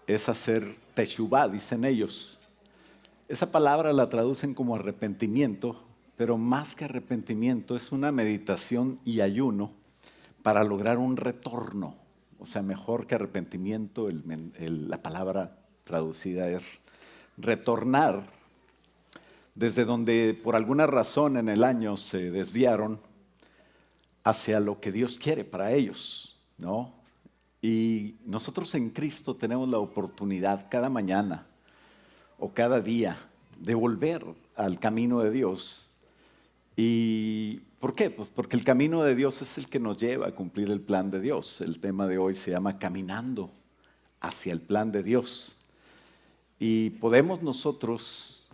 es hacer teshuvá, dicen ellos. Esa palabra la traducen como arrepentimiento, pero más que arrepentimiento es una meditación y ayuno para lograr un retorno. O sea, mejor que arrepentimiento, la palabra traducida es retornar desde donde por alguna razón en el año se desviaron hacia lo que Dios quiere para ellos, ¿no? Y nosotros en Cristo tenemos la oportunidad cada mañana o cada día de volver al camino de Dios. ¿Y por qué? Pues porque el camino de Dios es el que nos lleva a cumplir el plan de Dios. El tema de hoy se llama Caminando hacia el plan de Dios. Y podemos nosotros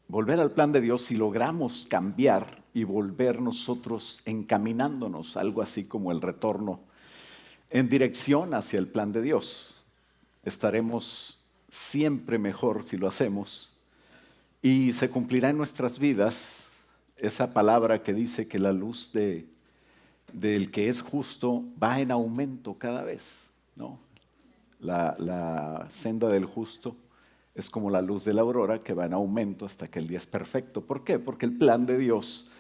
volver al plan de Dios si logramos cambiar y volver nosotros encaminándonos, algo así como el retorno en dirección hacia el plan de Dios. Estaremos siempre mejor si lo hacemos y se cumplirá en nuestras vidas esa palabra que dice que la luz del que es justo va en aumento cada vez, ¿no? La senda del justo es como la luz de la aurora que va en aumento hasta que el día es perfecto. ¿Por qué? Porque el plan de Dios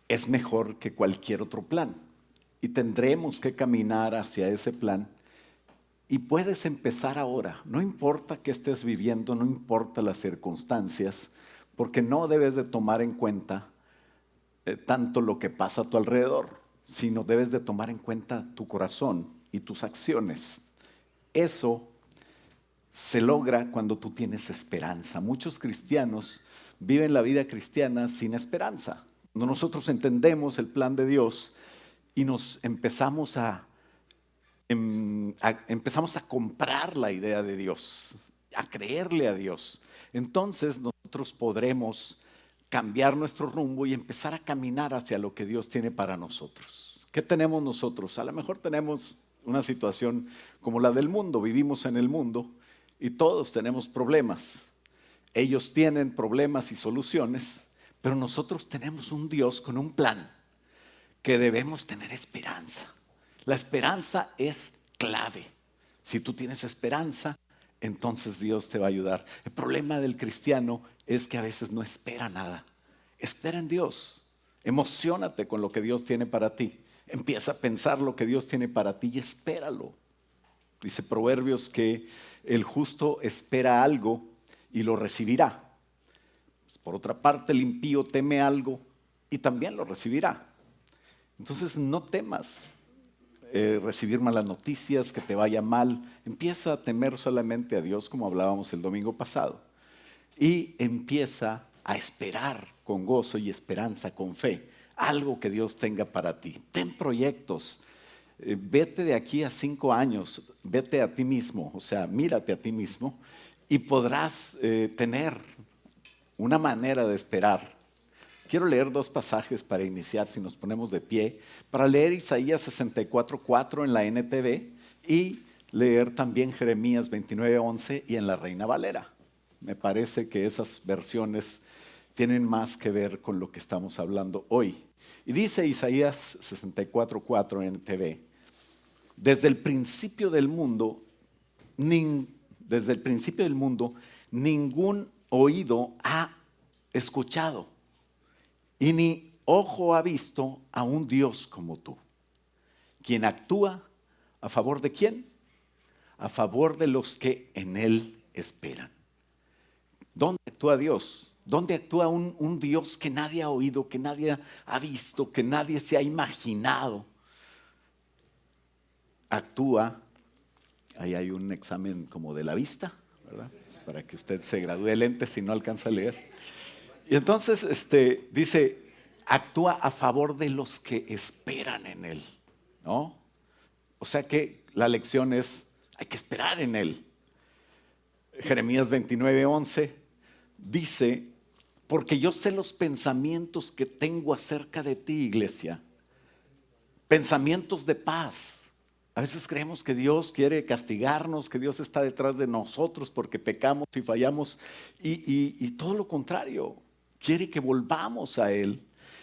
es mejor que cualquier otro plan y tendremos que caminar hacia ese plan. Y puedes empezar ahora, no importa qué estés viviendo, no importa las circunstancias, porque no debes de tomar en cuenta tanto lo que pasa a tu alrededor, sino debes de tomar en cuenta tu corazón y tus acciones. Eso se logra cuando tú tienes esperanza. Muchos cristianos viven la vida cristiana sin esperanza. Cuando nosotros entendemos el plan de Dios y nos empezamos a comprar la idea de Dios, a creerle a Dios, entonces nosotros podremos cambiar nuestro rumbo y empezar a caminar hacia lo que Dios tiene para nosotros. ¿Qué tenemos nosotros? A lo mejor tenemos una situación como la del mundo, vivimos en el mundo y todos tenemos problemas. Ellos tienen problemas y soluciones, pero nosotros tenemos un Dios con un plan que debemos tener esperanza. La esperanza es clave. Si tú tienes esperanza, entonces Dios te va a ayudar. El problema del cristiano es que a veces no espera nada. Espera en Dios. Emociónate con lo que Dios tiene para ti. Empieza a pensar lo que Dios tiene para ti y espéralo. Dice Proverbios que el justo espera algo y lo recibirá. Por otra parte, el impío teme algo y también lo recibirá. Entonces no temas recibir malas noticias, que te vaya mal. Empieza a temer solamente a Dios, como hablábamos el domingo pasado. Y empieza a esperar con gozo y esperanza, con fe, algo que Dios tenga para ti. Ten proyectos. Vete de aquí a 5 años, vete a ti mismo, o sea, mírate a ti mismo y podrás tener una manera de esperar. Quiero leer 2 pasajes para iniciar, si nos ponemos de pie, para leer Isaías 64:4 en la NTV y leer también Jeremías 29:11 y en la Reina Valera. Me parece que esas versiones tienen más que ver con lo que estamos hablando hoy. Y dice Isaías 64:4 en NTV, desde el principio del mundo, ningún oído ha escuchado y ni ojo ha visto a un Dios como tú, quien actúa a favor de quién, a favor de los que en Él esperan. ¿Dónde actúa Dios? ¿Dónde actúa un Dios que nadie ha oído, que nadie ha visto, que nadie se ha imaginado? Actúa, ahí hay un examen como de la vista, ¿verdad? Para que usted se gradúe de lentes si no alcanza a leer. Y entonces dice, actúa a favor de los que esperan en Él, ¿no? O sea que la lección es, hay que esperar en Él. Jeremías 29:11 dice, porque yo sé los pensamientos que tengo acerca de ti, iglesia, pensamientos de paz. A veces creemos que Dios quiere castigarnos, que Dios está detrás de nosotros porque pecamos y fallamos y todo lo contrario, quiere que volvamos a Él.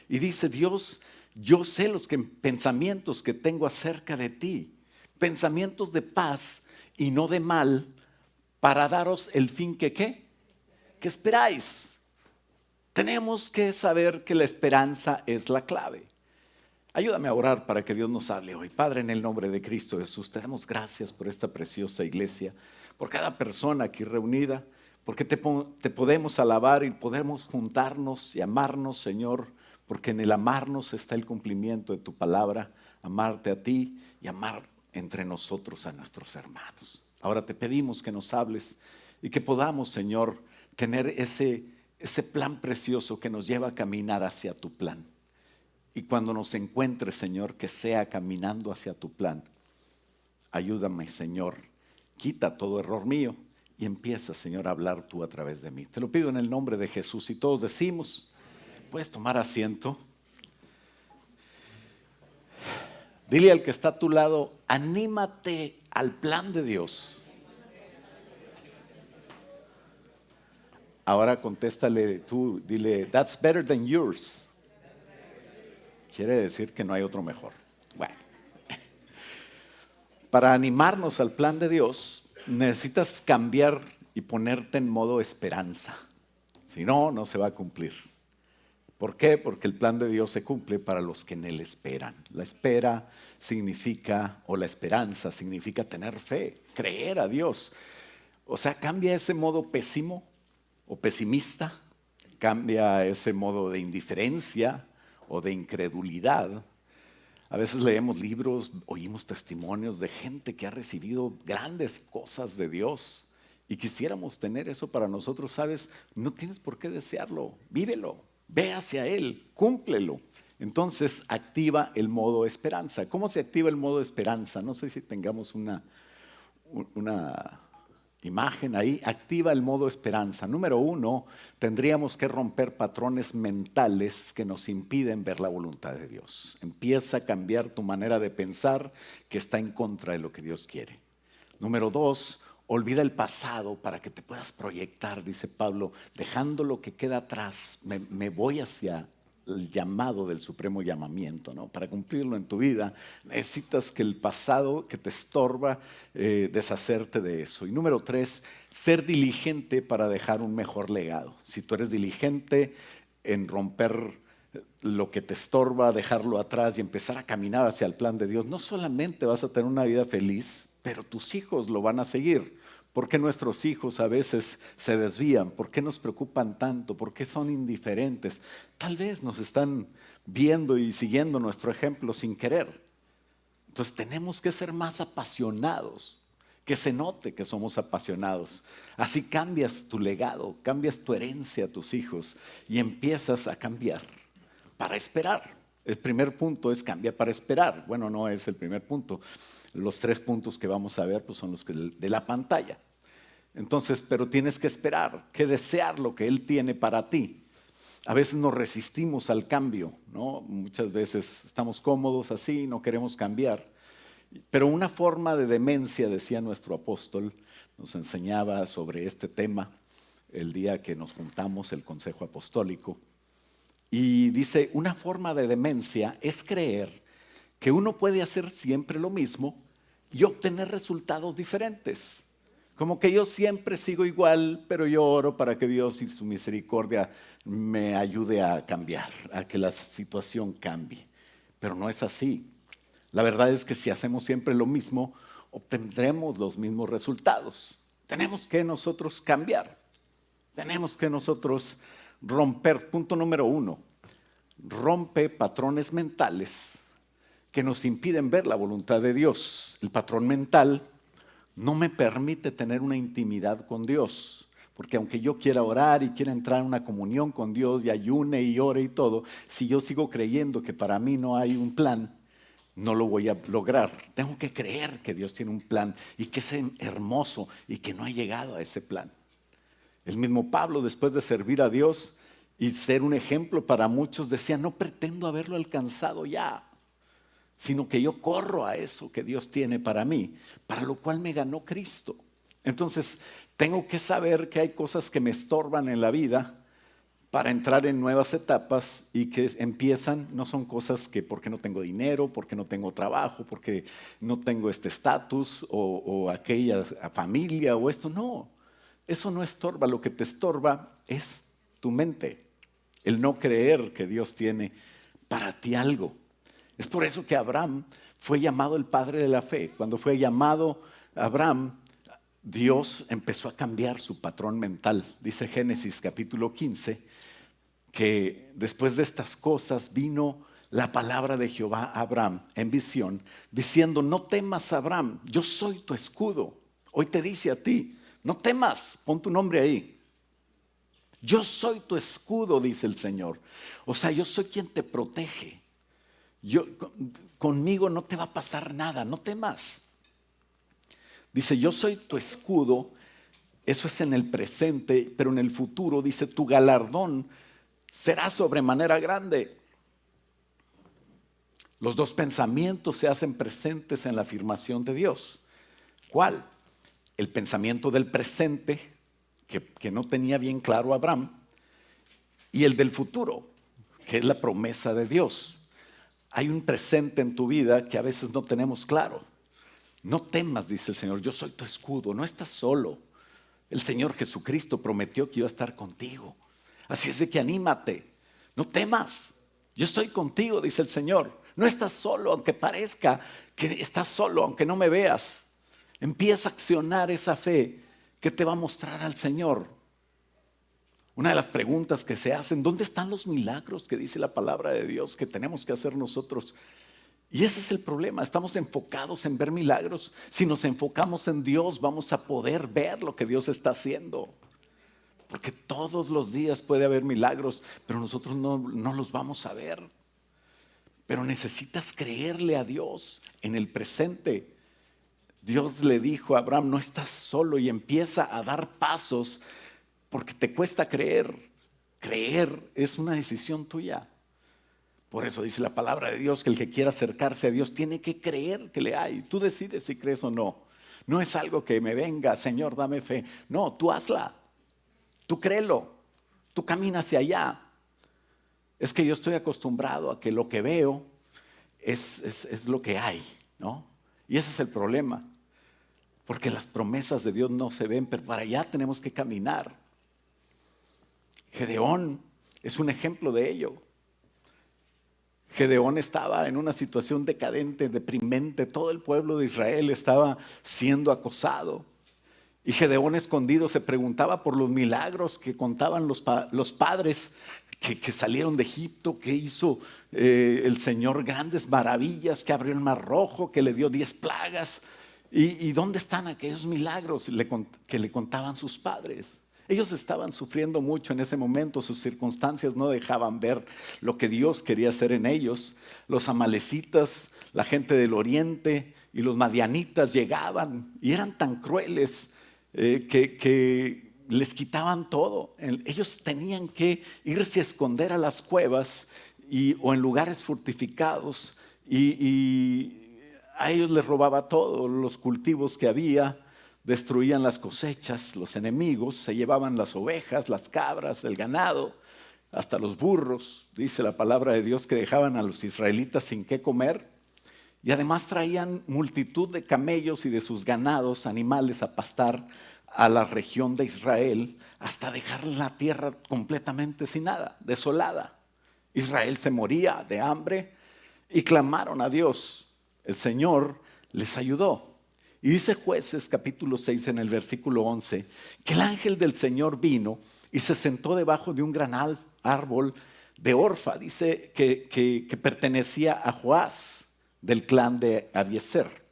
Y dice Dios, yo sé los pensamientos que tengo acerca de ti, pensamientos de paz y no de mal, para daros el fin que ¿qué? Que esperáis. Tenemos que saber que la esperanza es la clave. Ayúdame a orar para que Dios nos hable hoy. Padre, en el nombre de Cristo Jesús, te damos gracias por esta preciosa iglesia, por cada persona aquí reunida, porque te podemos alabar y podemos juntarnos y amarnos, Señor, porque en el amarnos está el cumplimiento de tu palabra, amarte a ti y amar entre nosotros a nuestros hermanos. Ahora te pedimos que nos hables y que podamos, Señor, tener ese plan precioso que nos lleva a caminar hacia tu plan. Y cuando nos encuentres, Señor, que sea caminando hacia tu plan. Ayúdame, Señor, quita todo error mío y empieza, Señor, a hablar tú a través de mí. Te lo pido en el nombre de Jesús y todos decimos, puedes tomar asiento. Dile al que está a tu lado, anímate al plan de Dios. Ahora contéstale tú, dile, that's better than yours. Quiere decir que no hay otro mejor. Bueno, para animarnos al plan de Dios, necesitas cambiar y ponerte en modo esperanza. Si no, no se va a cumplir. ¿Por qué? Porque el plan de Dios se cumple para los que en Él esperan. La espera significa, o la esperanza significa tener fe, creer a Dios. O sea, cambia ese modo pésimo o pesimista, cambia ese modo de indiferencia o de incredulidad. A veces leemos libros, oímos testimonios de gente que ha recibido grandes cosas de Dios y quisiéramos tener eso para nosotros, ¿sabes? No tienes por qué desearlo, vívelo, ve hacia Él, cúmplelo. Entonces activa el modo esperanza. ¿Cómo se activa el modo esperanza? No sé si tengamos una imagen ahí. Activa el modo esperanza. Número 1, tendríamos que romper patrones mentales que nos impiden ver la voluntad de Dios. Empieza a cambiar tu manera de pensar que está en contra de lo que Dios quiere. Número 2, olvida el pasado para que te puedas proyectar, dice Pablo, dejando lo que queda atrás, me voy hacia el llamado del supremo llamamiento, ¿no? Para cumplirlo en tu vida necesitas que el pasado que te estorba, deshacerte de eso. Y número 3, ser diligente para dejar un mejor legado. Si tú eres diligente en romper lo que te estorba, dejarlo atrás y empezar a caminar hacia el plan de Dios, no solamente vas a tener una vida feliz, pero tus hijos lo van a seguir. ¿Por qué nuestros hijos a veces se desvían? ¿Por qué nos preocupan tanto? ¿Por qué son indiferentes? Tal vez nos están viendo y siguiendo nuestro ejemplo sin querer. Entonces tenemos que ser más apasionados, que se note que somos apasionados. Así cambias tu legado, cambias tu herencia a tus hijos y empiezas a cambiar para esperar. El primer punto es cambia para esperar. Bueno, no es el primer punto. Los 3 puntos que vamos a ver pues son los de la pantalla. Entonces, pero tienes que esperar, que desear lo que Él tiene para ti. A veces nos resistimos al cambio, ¿no? Muchas veces estamos cómodos así, no queremos cambiar. Pero una forma de demencia, decía nuestro apóstol, nos enseñaba sobre este tema el día que nos juntamos, el Consejo Apostólico. Y dice, una forma de demencia es creer que uno puede hacer siempre lo mismo y obtener resultados diferentes. Como que yo siempre sigo igual, pero yo oro para que Dios y su misericordia me ayude a cambiar, a que la situación cambie. Pero no es así. La verdad es que si hacemos siempre lo mismo, obtendremos los mismos resultados. Tenemos que nosotros cambiar. Tenemos que nosotros romper. Punto número 1. Rompe patrones mentales que nos impiden ver la voluntad de Dios. El patrón mental no me permite tener una intimidad con Dios, porque aunque yo quiera orar y quiera entrar en una comunión con Dios y ayune y ore y todo, si yo sigo creyendo que para mí no hay un plan, no lo voy a lograr. Tengo que creer que Dios tiene un plan y que es hermoso y que no ha llegado a ese plan. El mismo Pablo, después de servir a Dios y ser un ejemplo para muchos, decía, no pretendo haberlo alcanzado ya, sino que yo corro a eso que Dios tiene para mí, para lo cual me ganó Cristo. Entonces, tengo que saber que hay cosas que me estorban en la vida, para entrar en nuevas etapas y que empiezan, no son cosas que porque no tengo dinero, porque no tengo trabajo, porque no tengo este estatus o aquella familia o esto, no. Eso no estorba, lo que te estorba es tu mente, el no creer que Dios tiene para ti algo. Es por eso que Abraham fue llamado el padre de la fe. Cuando fue llamado Abraham, Dios empezó a cambiar su patrón mental. Dice Génesis capítulo 15, que después de estas cosas vino la palabra de Jehová a Abraham en visión, diciendo: no temas, Abraham, yo soy tu escudo. Hoy te dice a ti, no temas, pon tu nombre ahí. Yo soy tu escudo, dice el Señor. O sea, yo soy quien te protege. Conmigo no te va a pasar nada, no temas. Dice, yo soy tu escudo. Eso es en el presente, pero en el futuro dice, tu galardón será sobremanera grande. Los dos pensamientos se hacen presentes en la afirmación de Dios. ¿Cuál? El pensamiento del presente, que no tenía bien claro Abraham, y el del futuro, que es la promesa de Dios. Hay un presente en tu vida que a veces no tenemos claro. No temas, dice el Señor, yo soy tu escudo, no estás solo. El Señor Jesucristo prometió que iba a estar contigo. Así es de que anímate, no temas, yo estoy contigo, dice el Señor. No estás solo, aunque parezca que estás solo, aunque no me veas. Empieza a accionar esa fe que te va a mostrar al Señor. Una de las preguntas que se hacen, ¿dónde están los milagros que dice la palabra de Dios que tenemos que hacer nosotros? Y ese es el problema, estamos enfocados en ver milagros. Si nos enfocamos en Dios, vamos a poder ver lo que Dios está haciendo. Porque todos los días puede haber milagros, pero nosotros no los vamos a ver. Pero necesitas creerle a Dios en el presente. Dios le dijo a Abraham, no estás solo, y empieza a dar pasos porque te cuesta creer. Creer es una decisión tuya. Por eso dice la palabra de Dios que el que quiera acercarse a Dios tiene que creer que le hay. Tú decides si crees o no. No es algo que me venga, Señor, dame fe. No, tú hazla. Tú créelo. Tú camina hacia allá. Es que yo estoy acostumbrado a que lo que veo es lo que hay, ¿no? Y ese es el problema. Porque las promesas de Dios no se ven, pero para allá tenemos que caminar. Gedeón es un ejemplo de ello. Gedeón estaba en una situación decadente, deprimente. Todo el pueblo de Israel estaba siendo acosado. Y Gedeón escondido se preguntaba por los milagros que contaban los padres que salieron de Egipto, que hizo el Señor grandes maravillas, que abrió el mar rojo, que le dio 10 plagas. ¿Y dónde están aquellos milagros que le contaban sus padres? Ellos estaban sufriendo mucho en ese momento, sus circunstancias no dejaban ver lo que Dios quería hacer en ellos. Los amalecitas, la gente del oriente y los madianitas llegaban y eran tan crueles que les quitaban todo. Ellos tenían que irse a esconder a las cuevas o en lugares fortificados y a ellos les robaba todo, los cultivos que había. Destruían las cosechas, los enemigos, se llevaban las ovejas, las cabras, el ganado, hasta los burros. Dice la palabra de Dios que dejaban a los israelitas sin qué comer. Y además traían multitud de camellos y de sus ganados, animales a pastar a la región de Israel, hasta dejar la tierra completamente sin nada, desolada. Israel se moría de hambre y clamaron a Dios. El Señor les ayudó. Y dice Jueces capítulo 6 en el versículo 11, que el ángel del Señor vino y se sentó debajo de un gran árbol de Orfa. Dice que pertenecía a Joás, del clan de Abiezer.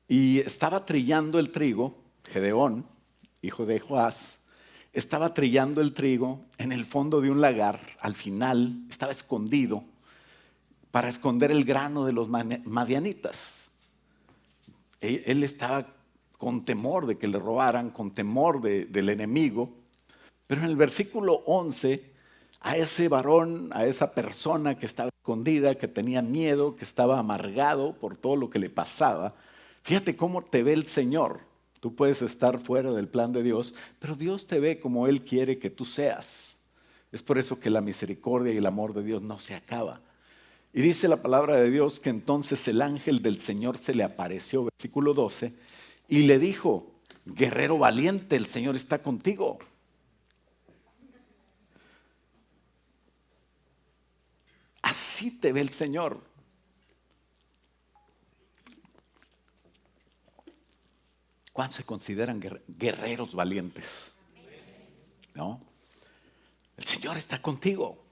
Y estaba trillando el trigo, Gedeón, hijo de Joás, estaba trillando el trigo en el fondo de un lagar. Al final estaba escondido para esconder el grano de los madianitas. Él estaba con temor de que le robaran, con temor del enemigo. Pero en el versículo 11, a ese varón, a esa persona que estaba escondida, que tenía miedo, que estaba amargado por todo lo que le pasaba, fíjate cómo te ve el Señor. Tú puedes estar fuera del plan de Dios, pero Dios te ve como Él quiere que tú seas. Es por eso que la misericordia y el amor de Dios no se acaba. Y dice la palabra de Dios que entonces el ángel del Señor se le apareció, versículo 12, y le dijo: guerrero valiente, el Señor está contigo. Así te ve el Señor. ¿Cuántos se consideran guerreros valientes? ¿No? El Señor está contigo.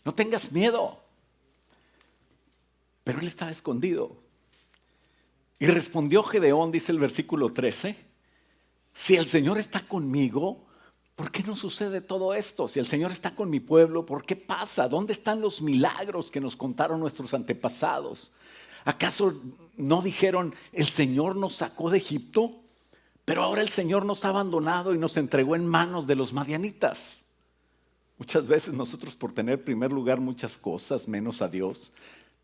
No tengas miedo. Pero él estaba escondido. Y respondió Gedeón, dice el versículo 13, si el Señor está conmigo, ¿por qué no sucede todo esto? Si el Señor está con mi pueblo, ¿por qué pasa? ¿Dónde están los milagros que nos contaron nuestros antepasados? ¿Acaso no dijeron, el Señor nos sacó de Egipto, pero ahora el Señor nos ha abandonado y nos entregó en manos de los madianitas? Muchas veces nosotros, por tener en primer lugar muchas cosas menos a Dios,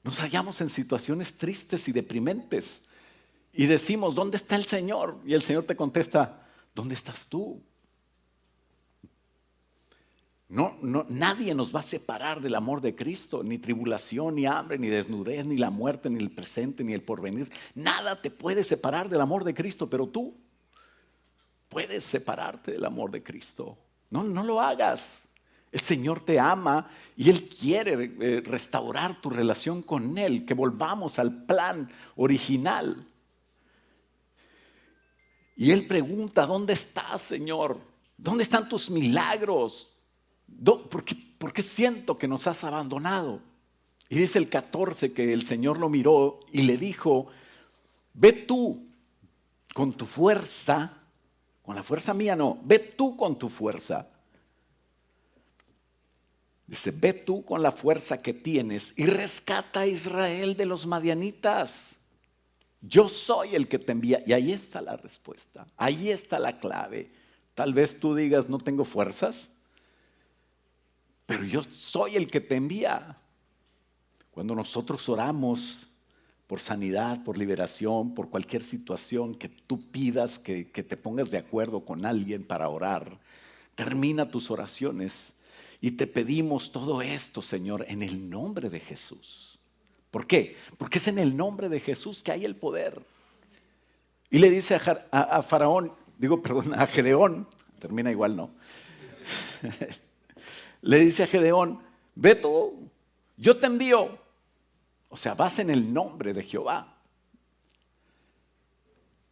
nos hallamos en situaciones tristes y deprimentes y decimos, ¿dónde está el Señor? Y el Señor te contesta, ¿dónde estás tú? No, nadie nos va a separar del amor de Cristo, ni tribulación, ni hambre, ni desnudez, ni la muerte, ni el presente, ni el porvenir. Nada te puede separar del amor de Cristo, pero tú puedes separarte del amor de Cristo. No lo hagas. El Señor te ama y Él quiere restaurar tu relación con Él, que volvamos al plan original. Y Él pregunta, ¿dónde estás, Señor? ¿Dónde están tus milagros? ¿Por qué siento que nos has abandonado? Y dice el 14 que el Señor lo miró y le dijo, ve tú con tu fuerza, con la fuerza mía no, ve tú con tu fuerza. Dice, ve tú con la fuerza que tienes y rescata a Israel de los madianitas. Yo soy el que te envía. Y ahí está la respuesta, ahí está la clave. Tal vez tú digas, no tengo fuerzas, pero yo soy el que te envía. Cuando nosotros oramos por sanidad, por liberación, por cualquier situación que tú pidas, que te pongas de acuerdo con alguien para orar, termina tus oraciones y te pedimos todo esto, Señor, en el nombre de Jesús. ¿Por qué? Porque es en el nombre de Jesús que hay el poder. Y le dice a Gedeón, termina igual, ¿no? Le dice a Gedeón, ve tú, yo te envío. O sea, vas en el nombre de Jehová.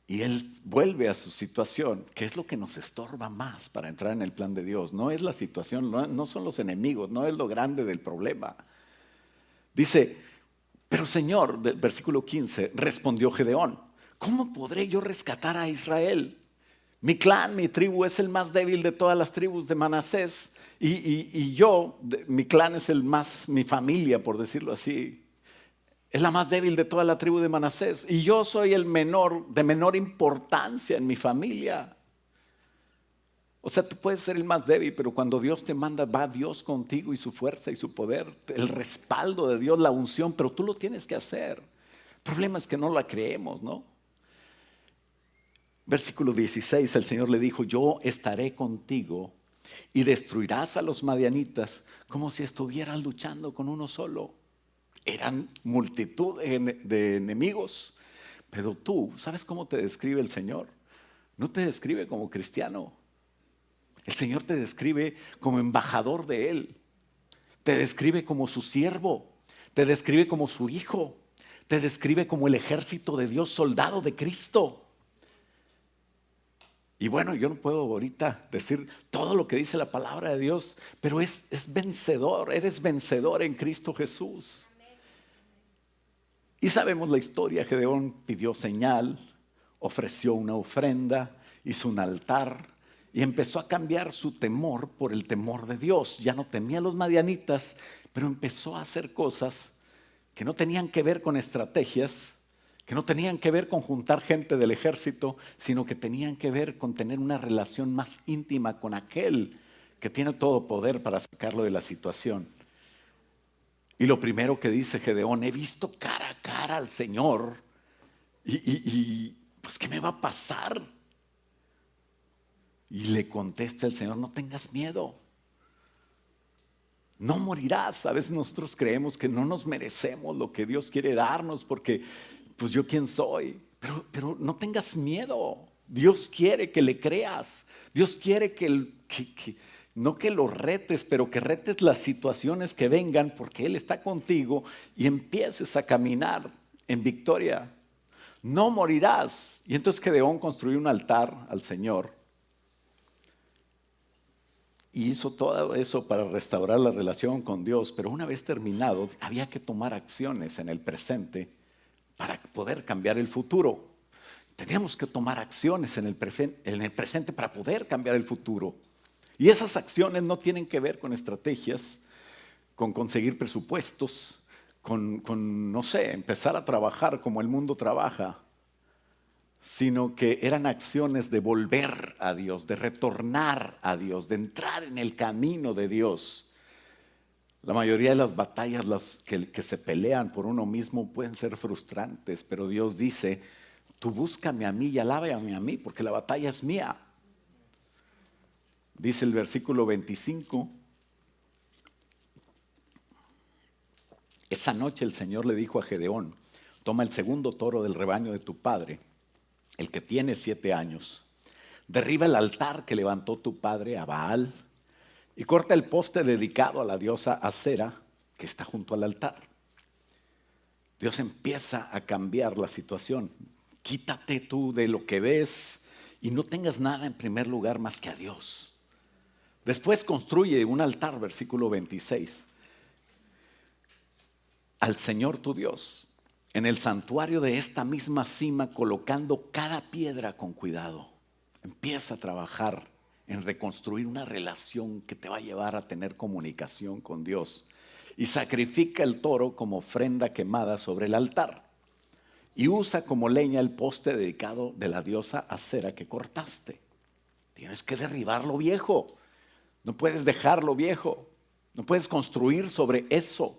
Y él vuelve a su situación, que es lo que nos estorba más para entrar en el plan de Dios. No es la situación, no son los enemigos, no es lo grande del problema. Dice, pero Señor, del versículo 15, respondió Gedeón, ¿cómo podré yo rescatar a Israel? Mi clan, mi tribu es el más débil de todas las tribus de Manasés. Y mi clan es mi familia, por decirlo así. Es la más débil de toda la tribu de Manasés. Y yo soy el menor, de menor importancia en mi familia. O sea, tú puedes ser el más débil, pero cuando Dios te manda, va Dios contigo y su fuerza y su poder, el respaldo de Dios, la unción, pero tú lo tienes que hacer. El problema es que no la creemos, ¿no? Versículo 16, el Señor le dijo, yo estaré contigo y destruirás a los madianitas como si estuvieras luchando con uno solo. Eran multitud de enemigos, pero tú, ¿sabes cómo te describe el Señor? No te describe como cristiano. El Señor te describe como embajador de Él. Te describe como su siervo. Te describe como su hijo. Te describe como el ejército de Dios, soldado de Cristo. Y bueno, yo no puedo ahorita decir todo lo que dice la palabra de Dios, pero es vencedor, eres vencedor en Cristo Jesús. Y sabemos la historia, Gedeón pidió señal, ofreció una ofrenda, hizo un altar y empezó a cambiar su temor por el temor de Dios. Ya no temía a los madianitas, pero empezó a hacer cosas que no tenían que ver con estrategias, que no tenían que ver con juntar gente del ejército, sino que tenían que ver con tener una relación más íntima con aquel que tiene todo poder para sacarlo de la situación. Y lo primero que dice Gedeón, he visto cara a cara al Señor y pues ¿qué me va a pasar? Y le contesta el Señor, no tengas miedo. No morirás. A veces nosotros creemos que no nos merecemos lo que Dios quiere darnos porque, pues yo quién soy. Pero no tengas miedo. Dios quiere que le creas. Dios quiere no que lo retes, pero que retes las situaciones que vengan porque Él está contigo y empieces a caminar en victoria. No morirás. Y entonces Gedeón construyó un altar al Señor. Y hizo todo eso para restaurar la relación con Dios, pero una vez terminado, había que tomar acciones en el presente para poder cambiar el futuro. Teníamos que tomar acciones en el presente para poder cambiar el futuro. Y esas acciones no tienen que ver con estrategias, con conseguir presupuestos, no sé, empezar a trabajar como el mundo trabaja, sino que eran acciones de volver a Dios, de retornar a Dios, de entrar en el camino de Dios. La mayoría de las batallas que se pelean por uno mismo pueden ser frustrantes, pero Dios dice, tú búscame a mí y alábame a mí, porque la batalla es mía. Dice el versículo 25, esa noche el Señor le dijo a Gedeón, toma el segundo toro del rebaño de tu padre, el que tiene 7 años, derriba el altar que levantó tu padre a Baal y corta el poste dedicado a la diosa Acera que está junto al altar. Dios empieza a cambiar la situación. Quítate tú de lo que ves y no tengas nada en primer lugar más que a Dios. Después construye un altar, versículo 26, al Señor tu Dios, en el santuario de esta misma cima, colocando cada piedra con cuidado. Empieza a trabajar en reconstruir una relación que te va a llevar a tener comunicación con Dios. Y sacrifica el toro como ofrenda quemada sobre el altar. Y usa como leña el poste dedicado de la diosa Acera que cortaste. Tienes que derribar lo viejo. No puedes dejarlo viejo. No puedes construir sobre eso.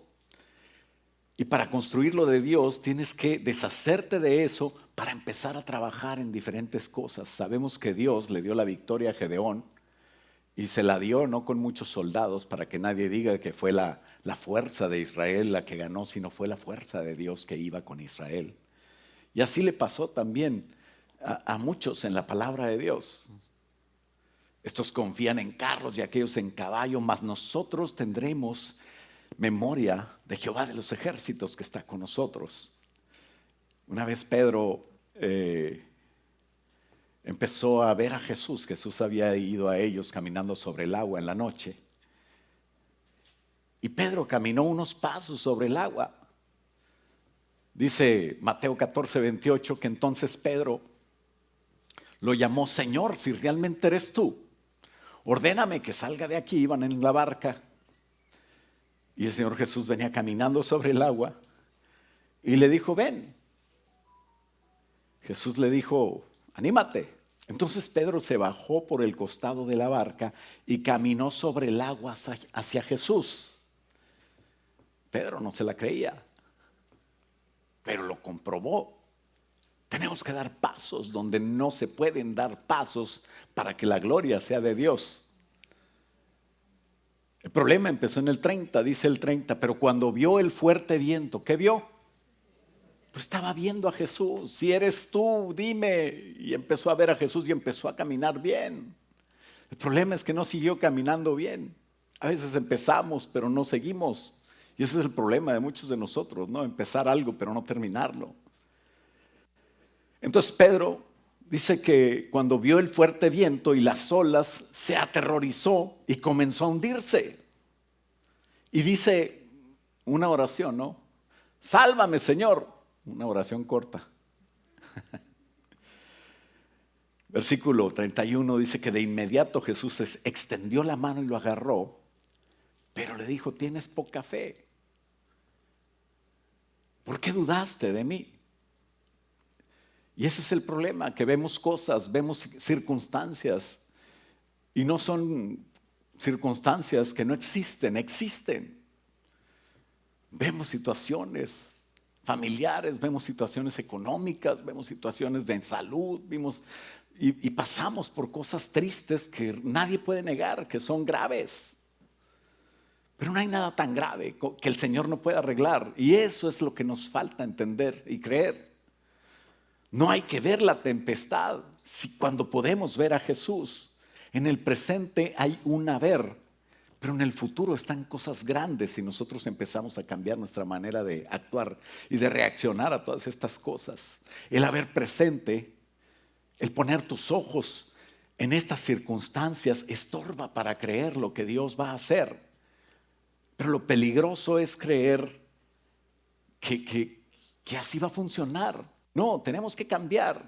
Y para construir lo de Dios tienes que deshacerte de eso para empezar a trabajar en diferentes cosas. Sabemos que Dios le dio la victoria a Gedeón y se la dio no con muchos soldados para que nadie diga que fue la fuerza de Israel la que ganó, sino fue la fuerza de Dios que iba con Israel. Y así le pasó también a muchos en la palabra de Dios. Estos confían en carros y aquellos en caballo, mas nosotros tendremos memoria de Jehová de los ejércitos que está con nosotros. Una vez Pedro empezó a ver a Jesús. Jesús había ido a ellos caminando sobre el agua en la noche. Y Pedro caminó unos pasos sobre el agua. Dice Mateo 14:28 que entonces Pedro lo llamó Señor, si realmente eres tú, ordéname que salga de aquí. Iban en la barca. Y el Señor Jesús venía caminando sobre el agua y le dijo, ven. Jesús le dijo, anímate. Entonces Pedro se bajó por el costado de la barca y caminó sobre el agua hacia Jesús. Pedro no se la creía, pero lo comprobó. Tenemos que dar pasos donde no se pueden dar pasos para que la gloria sea de Dios. El problema empezó en el 30, dice el 30, pero cuando vio el fuerte viento, ¿qué vio? Pues estaba viendo a Jesús. Si eres tú, dime. Y empezó a ver a Jesús y empezó a caminar bien. El problema es que no siguió caminando bien. A veces empezamos, pero no seguimos. Y ese es el problema de muchos de nosotros, ¿no? Empezar algo, pero no terminarlo. Entonces Pedro dice que cuando vio el fuerte viento y las olas, se aterrorizó y comenzó a hundirse. Y dice una oración, ¿no? Sálvame, Señor. Una oración corta. Versículo 31 dice que de inmediato Jesús extendió la mano y lo agarró, pero le dijo, tienes poca fe. ¿Por qué dudaste de mí? Y ese es el problema, que vemos cosas, vemos circunstancias y no son circunstancias que no existen, existen. Vemos situaciones familiares, vemos situaciones económicas, vemos situaciones de salud, y pasamos por cosas tristes que nadie puede negar, que son graves. Pero no hay nada tan grave que el Señor no pueda arreglar. Y eso es lo que nos falta entender y creer. No hay que ver la tempestad si cuando podemos ver a Jesús. En el presente hay un haber, pero en el futuro están cosas grandes si nosotros empezamos a cambiar nuestra manera de actuar y de reaccionar a todas estas cosas. El haber presente, el poner tus ojos en estas circunstancias estorba para creer lo que Dios va a hacer. Pero lo peligroso es creer que así va a funcionar. No, tenemos que cambiar.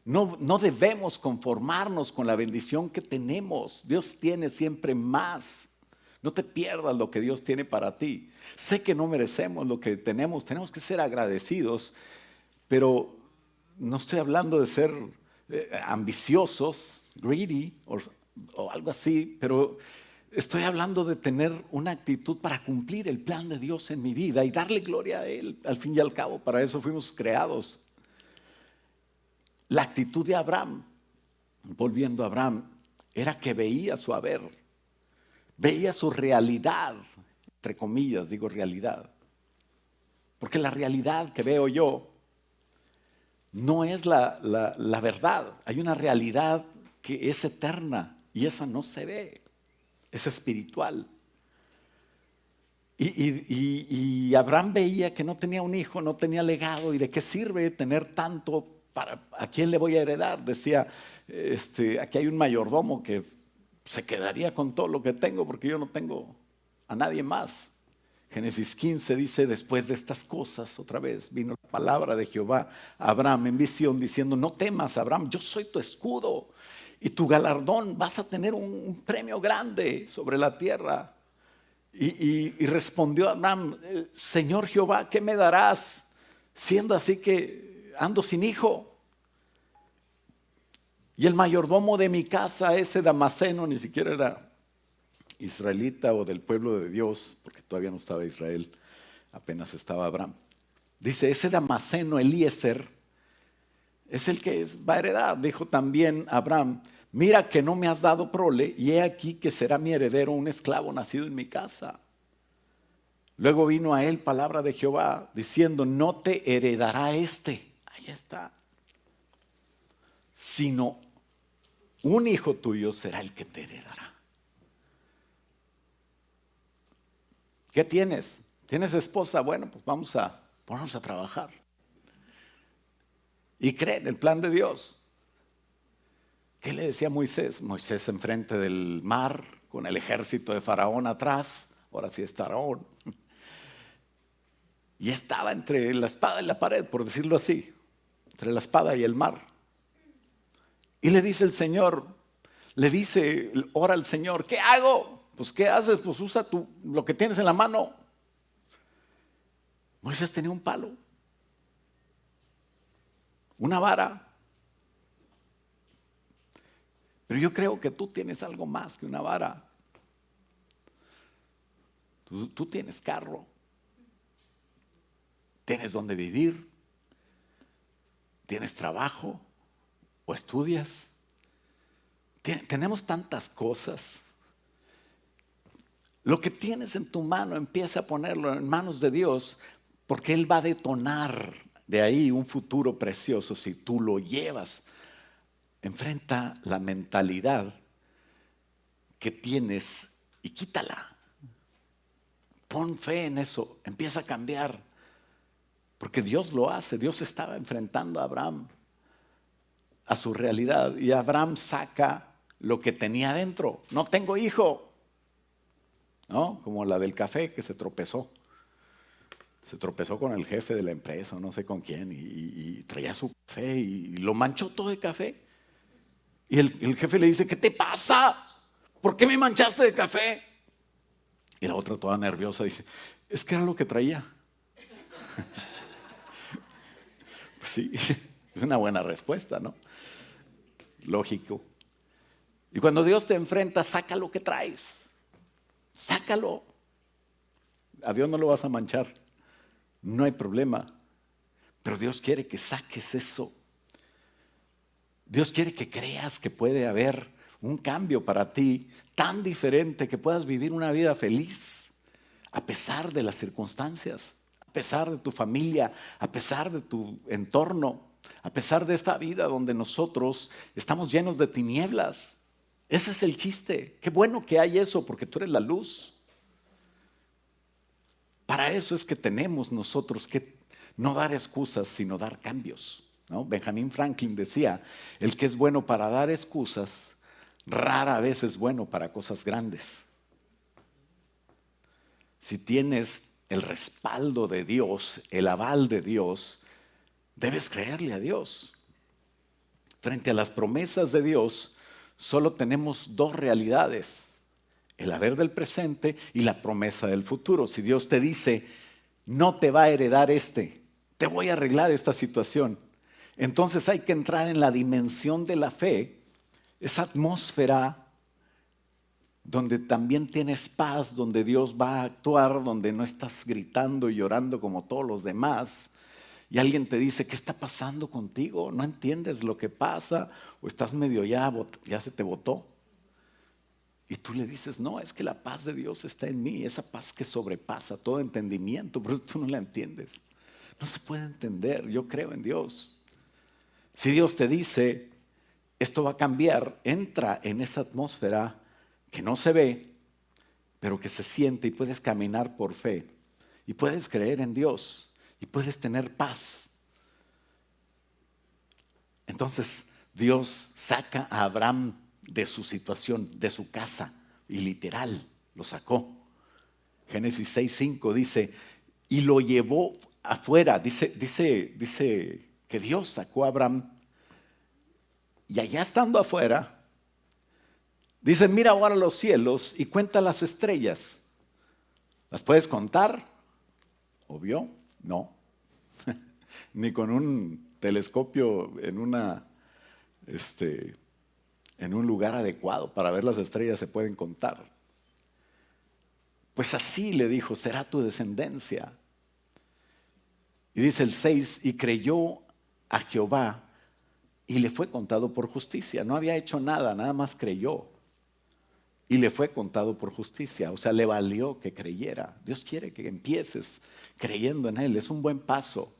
No debemos conformarnos con la bendición que tenemos. Dios tiene siempre más. No te pierdas lo que Dios tiene para ti. Sé que no merecemos lo que tenemos que ser agradecidos, pero no estoy hablando de ser ambiciosos, greedy o algo así, pero estoy hablando de tener una actitud para cumplir el plan de Dios en mi vida y darle gloria a Él. Al fin y al cabo, para eso fuimos creados. La actitud de Abraham, volviendo a Abraham, era que veía su haber, veía su realidad, entre comillas digo realidad, porque la realidad que veo yo no es la verdad. Hay una realidad que es eterna y esa no se ve, es espiritual. Y Abraham veía que no tenía un hijo, no tenía legado, y de qué sirve tener tanto. ¿A quién le voy a heredar? Decía, aquí hay un mayordomo que se quedaría con todo lo que tengo porque yo no tengo a nadie más. Génesis 15 dice, después de estas cosas, otra vez vino la palabra de Jehová a Abraham en visión diciendo, no temas, Abraham, yo soy tu escudo y tu galardón, vas a tener un premio grande sobre la tierra. Y respondió Abraham, Señor Jehová, ¿qué me darás siendo así que ando sin hijo? Y el mayordomo de mi casa, ese Damaseno, ni siquiera era israelita o del pueblo de Dios, porque todavía no estaba Israel, apenas estaba Abraham. Dice, ese Damaseno, Eliezer, es el que va a heredar. Dijo también Abraham, mira que no me has dado prole, y he aquí que será mi heredero un esclavo nacido en mi casa. Luego vino a él palabra de Jehová, diciendo, no te heredará este, ahí está, sino un hijo tuyo será el que te heredará. ¿Qué tienes? ¿Tienes esposa? Bueno, pues vamos a ponernos a trabajar. Y cree en el plan de Dios. ¿Qué le decía Moisés? Moisés enfrente del mar, con el ejército de Faraón atrás. Ahora sí es Faraón. Y estaba entre la espada y la pared, por decirlo así. Entre la espada y el mar. Y le dice el Señor, ora al Señor, ¿qué hago? Pues ¿qué haces? Pues usa lo que tienes en la mano. Moisés tenía un palo, una vara. Pero yo creo que tú tienes algo más que una vara. Tú tienes carro, tienes donde vivir, tienes trabajo o estudias. Tenemos tantas cosas. Lo que tienes en tu mano, empieza a ponerlo en manos de Dios, porque Él va a detonar de ahí un futuro precioso si tú lo llevas. Enfrenta la mentalidad que tienes y quítala. Pon fe en eso, empieza a cambiar, porque Dios lo hace. Dios estaba enfrentando a Abraham a su realidad y Abraham saca lo que tenía dentro. No tengo hijo, ¿no? Como la del café que se tropezó con el jefe de la empresa, no sé con quién, y traía su café y lo manchó todo de café. Y el jefe le dice, ¿qué te pasa? ¿Por qué me manchaste de café? Y la otra toda nerviosa dice, es que era lo que traía. Pues sí, es una buena respuesta, ¿no? Lógico. Y cuando Dios te enfrenta, saca lo que traes. Sácalo. A Dios no lo vas a manchar. No hay problema. Pero Dios quiere que saques eso. Dios quiere que creas que puede haber un cambio para ti tan diferente que puedas vivir una vida feliz a pesar de las circunstancias, a pesar de tu familia, a pesar de tu entorno, a pesar de esta vida donde nosotros estamos llenos de tinieblas. Ese es el chiste. Qué bueno que hay eso porque tú eres la luz. Para eso es que tenemos nosotros que no dar excusas, sino dar cambios, ¿no? Benjamin Franklin decía, el que es bueno para dar excusas, rara vez es bueno para cosas grandes. Si tienes el respaldo de Dios, el aval de Dios, debes creerle a Dios. Frente a las promesas de Dios, solo tenemos dos realidades: el haber del presente y la promesa del futuro. Si Dios te dice, no te va a heredar te voy a arreglar esta situación, entonces hay que entrar en la dimensión de la fe, esa atmósfera donde también tienes paz, donde Dios va a actuar, donde no estás gritando y llorando como todos los demás. Y alguien te dice, ¿qué está pasando contigo? ¿No entiendes lo que pasa? ¿O estás medio ya se te botó? Y tú le dices, no, es que la paz de Dios está en mí, esa paz que sobrepasa todo entendimiento, pero tú no la entiendes. No se puede entender, yo creo en Dios. Si Dios te dice, esto va a cambiar, entra en esa atmósfera que no se ve, pero que se siente y puedes caminar por fe. Y puedes creer en Dios y puedes tener paz. Entonces Dios saca a Abraham de su situación, de su casa, y literal lo sacó. Génesis 6:5 dice, y lo llevó afuera. Dice que Dios sacó a Abraham, y allá estando afuera, dice, mira ahora los cielos y cuenta las estrellas. ¿Las puedes contar? Obvio, no. Ni con un telescopio en un lugar adecuado para ver las estrellas se pueden contar. Pues así le dijo, será tu descendencia. Y dice el 6, y creyó a Jehová y le fue contado por justicia. No había hecho nada, nada más creyó. Y le fue contado por justicia, o sea, le valió que creyera. Dios quiere que empieces creyendo en Él, es un buen paso.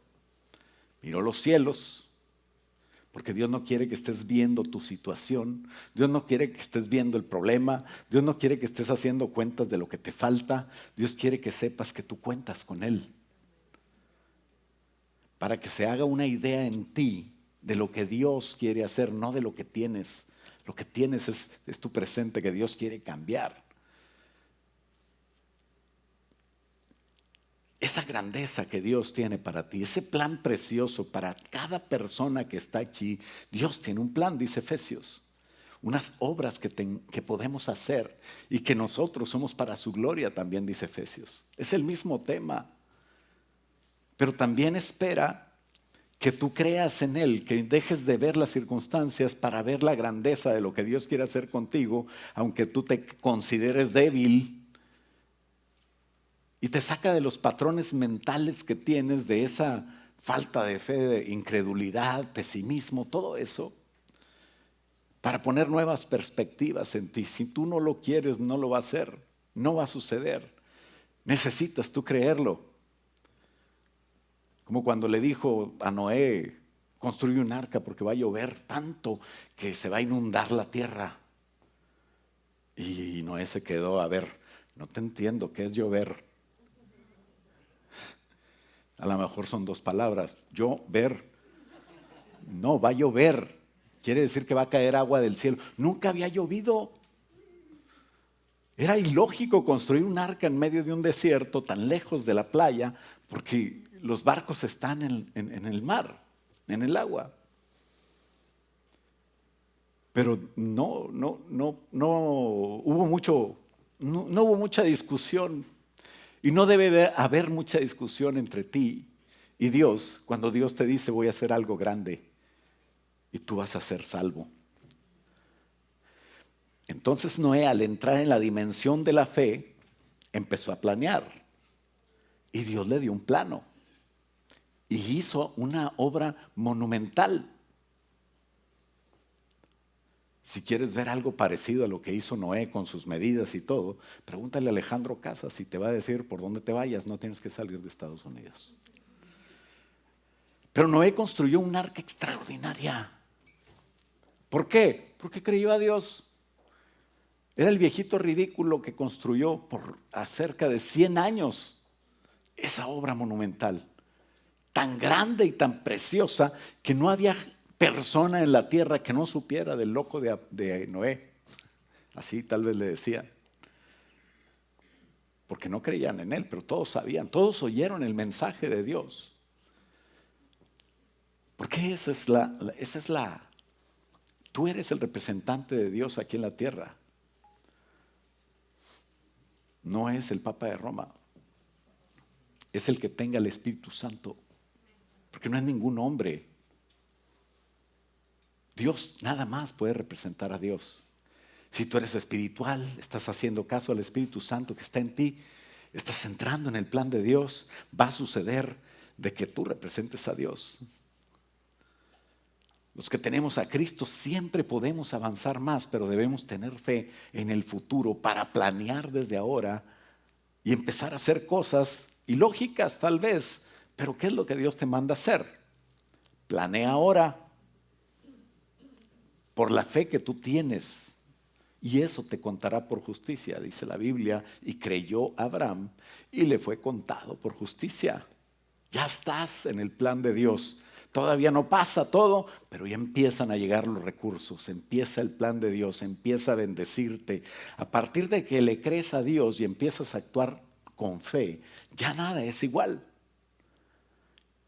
Miró los cielos, porque Dios no quiere que estés viendo tu situación, Dios no quiere que estés viendo el problema, Dios no quiere que estés haciendo cuentas de lo que te falta, Dios quiere que sepas que tú cuentas con Él. Para que se haga una idea en ti de lo que Dios quiere hacer, no de lo que tienes. Lo que tienes es tu presente que Dios quiere cambiar. Esa grandeza que Dios tiene para ti, ese plan precioso para cada persona que está aquí, Dios tiene un plan, dice Efesios. Unas obras que podemos hacer y que nosotros somos para su gloria también, dice Efesios. Es el mismo tema. Pero también espera que tú creas en Él, que dejes de ver las circunstancias para ver la grandeza de lo que Dios quiere hacer contigo, aunque tú te consideres débil, y te saca de los patrones mentales que tienes, de esa falta de fe, de incredulidad, pesimismo, todo eso, para poner nuevas perspectivas en ti. Si tú no lo quieres, no lo va a hacer, no va a suceder. Necesitas tú creerlo. Como cuando le dijo a Noé, construye un arca porque va a llover tanto que se va a inundar la tierra. Y Noé se quedó, a ver, no te entiendo, ¿qué es llover? A lo mejor son dos palabras, llover. No, va a llover. Quiere decir que va a caer agua del cielo. Nunca había llovido. Era ilógico construir un arca en medio de un desierto tan lejos de la playa, porque los barcos están en el mar, en el agua. Pero no hubo mucha discusión. Y no debe haber mucha discusión entre ti y Dios cuando Dios te dice, voy a hacer algo grande y tú vas a ser salvo. Entonces Noé, al entrar en la dimensión de la fe, empezó a planear. Y Dios le dio un plano. Y hizo una obra monumental. Si quieres ver algo parecido a lo que hizo Noé con sus medidas y todo, pregúntale a Alejandro Casas y te va a decir por dónde te vayas, no tienes que salir de Estados Unidos. Pero Noé construyó un arca extraordinaria. ¿Por qué? Porque creyó a Dios. Era el viejito ridículo que construyó por cerca de 100 años esa obra monumental, tan grande y tan preciosa que no había persona en la tierra que no supiera del loco de Noé. Así tal vez le decían. Porque no creían en él, pero todos sabían, todos oyeron el mensaje de Dios. Porque tú eres el representante de Dios aquí en la tierra. No es el Papa de Roma, es el que tenga el Espíritu Santo. Porque no es ningún hombre. Dios nada más puede representar a Dios. Si tú eres espiritual, estás haciendo caso al Espíritu Santo que está en ti, estás entrando en el plan de Dios, va a suceder de que tú representes a Dios. Los que tenemos a Cristo siempre podemos avanzar más, pero debemos tener fe en el futuro para planear desde ahora y empezar a hacer cosas ilógicas tal vez, pero ¿qué es lo que Dios te manda hacer? Planea ahora por la fe que tú tienes y eso te contará por justicia, dice la Biblia, y creyó Abraham y le fue contado por justicia. Ya estás en el plan de Dios. Todavía no pasa todo, pero ya empiezan a llegar los recursos, empieza el plan de Dios, empieza a bendecirte. A partir de que le crees a Dios y empiezas a actuar con fe, ya nada es igual.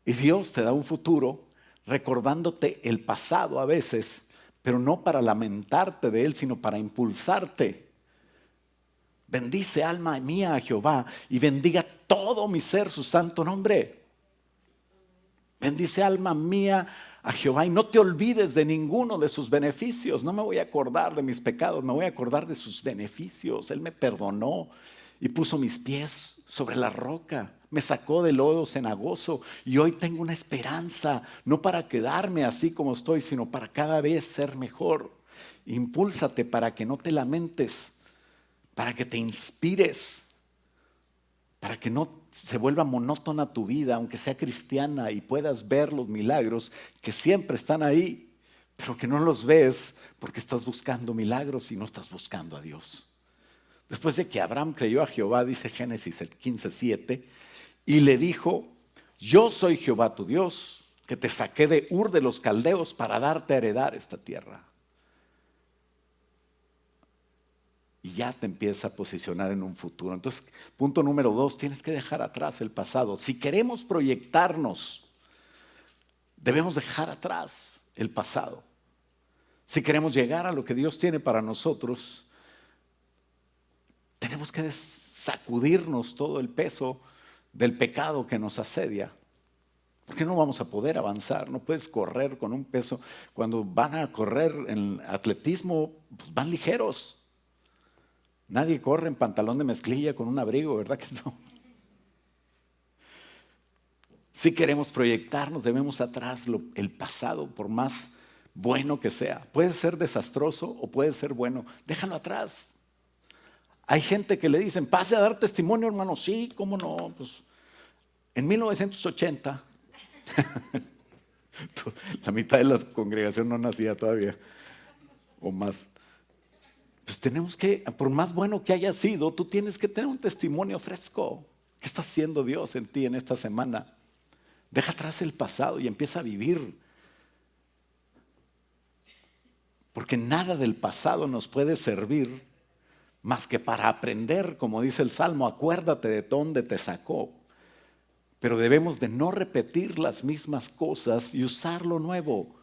Y Dios te da un futuro recordándote el pasado a veces, pero no para lamentarte de él, sino para impulsarte. Bendice alma mía a Jehová y bendiga todo mi ser su santo nombre. Bendice alma mía a Jehová y no te olvides de ninguno de sus beneficios. No me voy a acordar de mis pecados, me voy a acordar de sus beneficios. Él me perdonó y puso mis pies sobre la roca. Me sacó del lodo cenagoso y hoy tengo una esperanza, no para quedarme así como estoy, sino para cada vez ser mejor. Impúlsate para que no te lamentes, para que te inspires, para que no se vuelva monótona tu vida, aunque sea cristiana, y puedas ver los milagros que siempre están ahí, pero que no los ves porque estás buscando milagros y no estás buscando a Dios. Después de que Abraham creyó a Jehová, dice Génesis 15:7, y le dijo: yo soy Jehová tu Dios, que te saqué de Ur de los Caldeos para darte a heredar esta tierra. Y ya te empieza a posicionar en un futuro. Entonces, punto número 2, tienes que dejar atrás el pasado. Si queremos proyectarnos, debemos dejar atrás el pasado. Si queremos llegar a lo que Dios tiene para nosotros, tenemos que sacudirnos todo el peso del pecado que nos asedia. Porque no vamos a poder avanzar, no puedes correr con un peso. Cuando van a correr en atletismo, pues van ligeros. Nadie corre en pantalón de mezclilla con un abrigo, ¿verdad que no? Si queremos proyectarnos, debemos atrás el pasado, por más bueno que sea. Puede ser desastroso o puede ser bueno. Déjalo atrás. Hay gente que le dicen: pase a dar testimonio, hermano. Sí, ¿cómo no? Pues en 1980, la mitad de la congregación no nacía todavía, o más. Pues tenemos que, por más bueno que haya sido, tú tienes que tener un testimonio fresco. ¿Qué está haciendo Dios en ti en esta semana? Deja atrás el pasado y empieza a vivir. Porque nada del pasado nos puede servir más que para aprender, como dice el Salmo: acuérdate de dónde te sacó. Pero debemos de no repetir las mismas cosas y usar lo nuevo.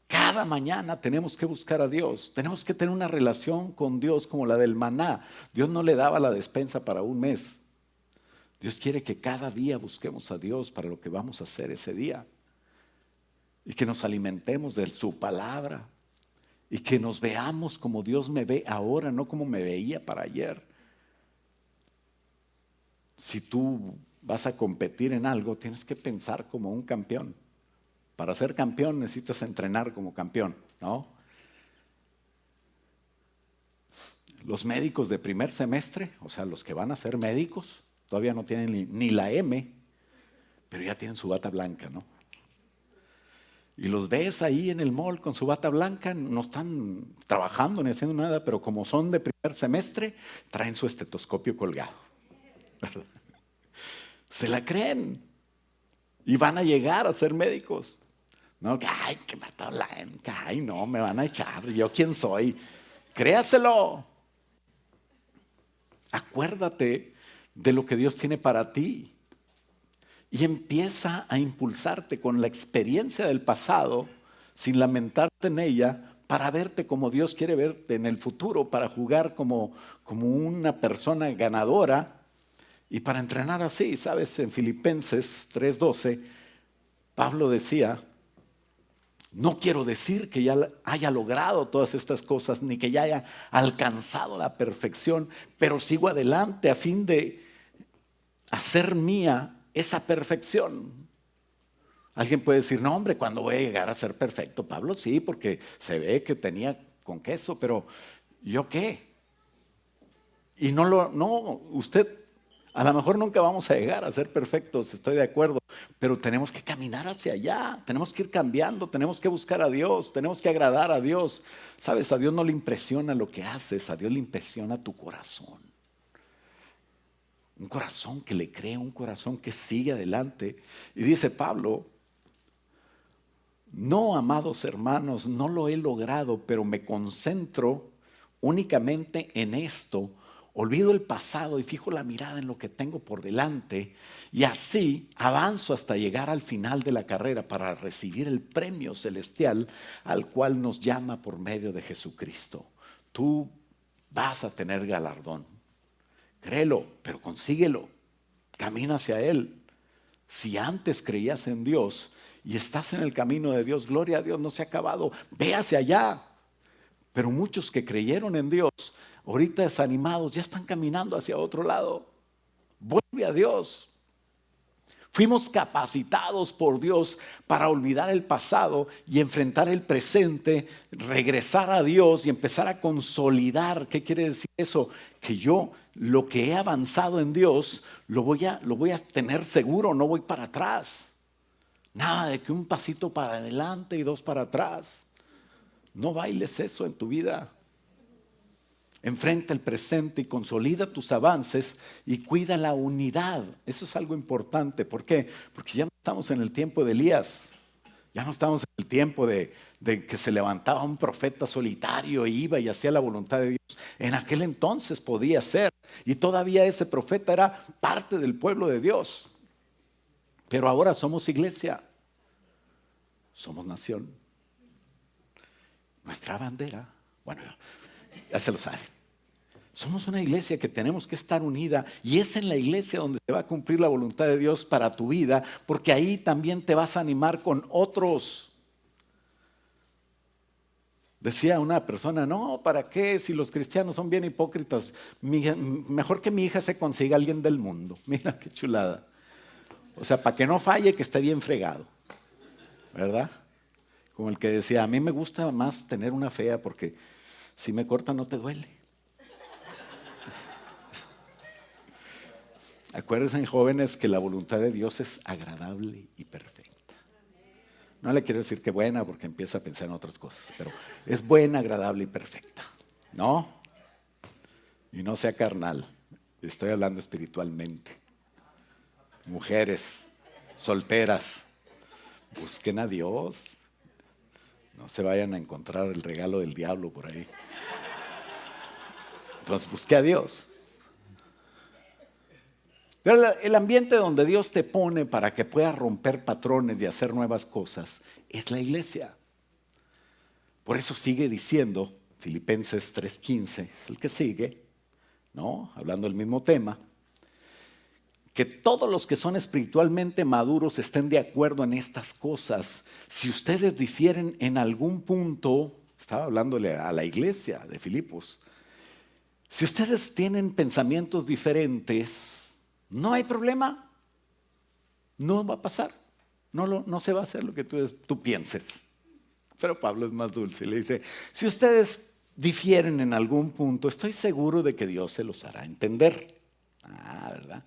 Cada mañana tenemos que buscar a Dios. Tenemos que tener una relación con Dios como la del maná. Dios no le daba la despensa para un mes. Dios quiere que cada día busquemos a Dios para lo que vamos a hacer ese día. Y que nos alimentemos de su palabra. Y que nos veamos como Dios me ve ahora, no como me veía para ayer. Si tú vas a competir en algo, tienes que pensar como un campeón. Para ser campeón necesitas entrenar como campeón, ¿no? los médicos de primer semestre, o sea, los que van a ser médicos, todavía no tienen ni la M, pero ya tienen su bata blanca, ¿no? Y los ves ahí en el mall con su bata blanca, no están trabajando ni haciendo nada, pero como son de primer semestre, traen su estetoscopio colgado, ¿verdad? Se la creen y van a llegar a ser médicos. No, que ay, que me está hablando, que ay, no, me van a echar, ¿yo quién soy? Créaselo. Acuérdate de lo que Dios tiene para ti. Y empieza a impulsarte con la experiencia del pasado, sin lamentarte en ella, para verte como Dios quiere verte en el futuro, para jugar como una persona ganadora y para entrenar así. Sabes, en Filipenses 3:12, Pablo decía: no quiero decir que ya haya logrado todas estas cosas, ni que ya haya alcanzado la perfección, pero sigo adelante a fin de hacer mía esa perfección. Alguien puede decir: no, hombre, ¿cuándo voy a llegar a ser perfecto? Pablo sí, porque se ve que tenía con queso, pero ¿yo qué? Y usted, a lo mejor nunca vamos a llegar a ser perfectos, estoy de acuerdo, pero tenemos que caminar hacia allá, tenemos que ir cambiando, tenemos que buscar a Dios, tenemos que agradar a Dios. Sabes, a Dios no le impresiona lo que haces, a Dios le impresiona tu corazón. Un corazón que le cree, un corazón que sigue adelante. Y dice Pablo: no, amados hermanos, no lo he logrado, pero me concentro únicamente en esto. Olvido el pasado y fijo la mirada en lo que tengo por delante, y así avanzo hasta llegar al final de la carrera para recibir el premio celestial al cual nos llama por medio de Jesucristo. Tú vas a tener galardón. Créelo, pero consíguelo. Camina hacia Él. Si antes creías en Dios y estás en el camino de Dios, gloria a Dios, no se ha acabado. Ve hacia allá. Pero muchos que creyeron en Dios, ahorita desanimados, ya están caminando hacia otro lado. Vuelve a Dios. Fuimos capacitados por Dios para olvidar el pasado y enfrentar el presente, regresar a Dios y empezar a consolidar. ¿Qué quiere decir eso? Que yo lo que he avanzado en Dios lo voy a tener seguro, no voy para atrás. Nada de que un pasito para adelante y dos para atrás. No bailes eso en tu vida. Enfrenta el presente y consolida tus avances y cuida la unidad. Eso es algo importante. ¿Por qué? Porque ya no estamos en el tiempo de Elías. Ya no estamos en el tiempo de que se levantaba un profeta solitario e iba y hacía la voluntad de Dios. En aquel entonces podía ser. Y todavía ese profeta era parte del pueblo de Dios. Pero ahora somos iglesia. Somos nación. Nuestra bandera, bueno, ya se lo saben. Somos una iglesia que tenemos que estar unida, y es en la iglesia donde se va a cumplir la voluntad de Dios para tu vida, porque ahí también te vas a animar con otros. Decía una persona: no, ¿para qué? Si los cristianos son bien hipócritas, mejor que mi hija se consiga a alguien del mundo. Mira qué chulada. O sea, para que no falle, que esté bien fregado, ¿verdad? Como el que decía: a mí me gusta más tener una fea porque si me cortan no te duele. Acuérdense, jóvenes, que la voluntad de Dios es agradable y perfecta. No le quiero decir que buena porque empieza a pensar en otras cosas, pero es buena, agradable y perfecta. ¿No? Y no sea carnal. Estoy hablando espiritualmente. Mujeres solteras, busquen a Dios. No se vayan a encontrar el regalo del diablo por ahí. Entonces busque a Dios. Pero el ambiente donde Dios te pone para que puedas romper patrones y hacer nuevas cosas es la iglesia. Por eso sigue diciendo, Filipenses 3:15, es el que sigue, ¿no? Hablando del mismo tema, que todos los que son espiritualmente maduros estén de acuerdo en estas cosas. Si ustedes difieren en algún punto, estaba hablándole a la iglesia de Filipos, si ustedes tienen pensamientos diferentes, no hay problema, no va a pasar, no se va a hacer lo que tú pienses. Pero Pablo es más dulce y le dice: si ustedes difieren en algún punto, estoy seguro de que Dios se los hará entender. ¿Verdad?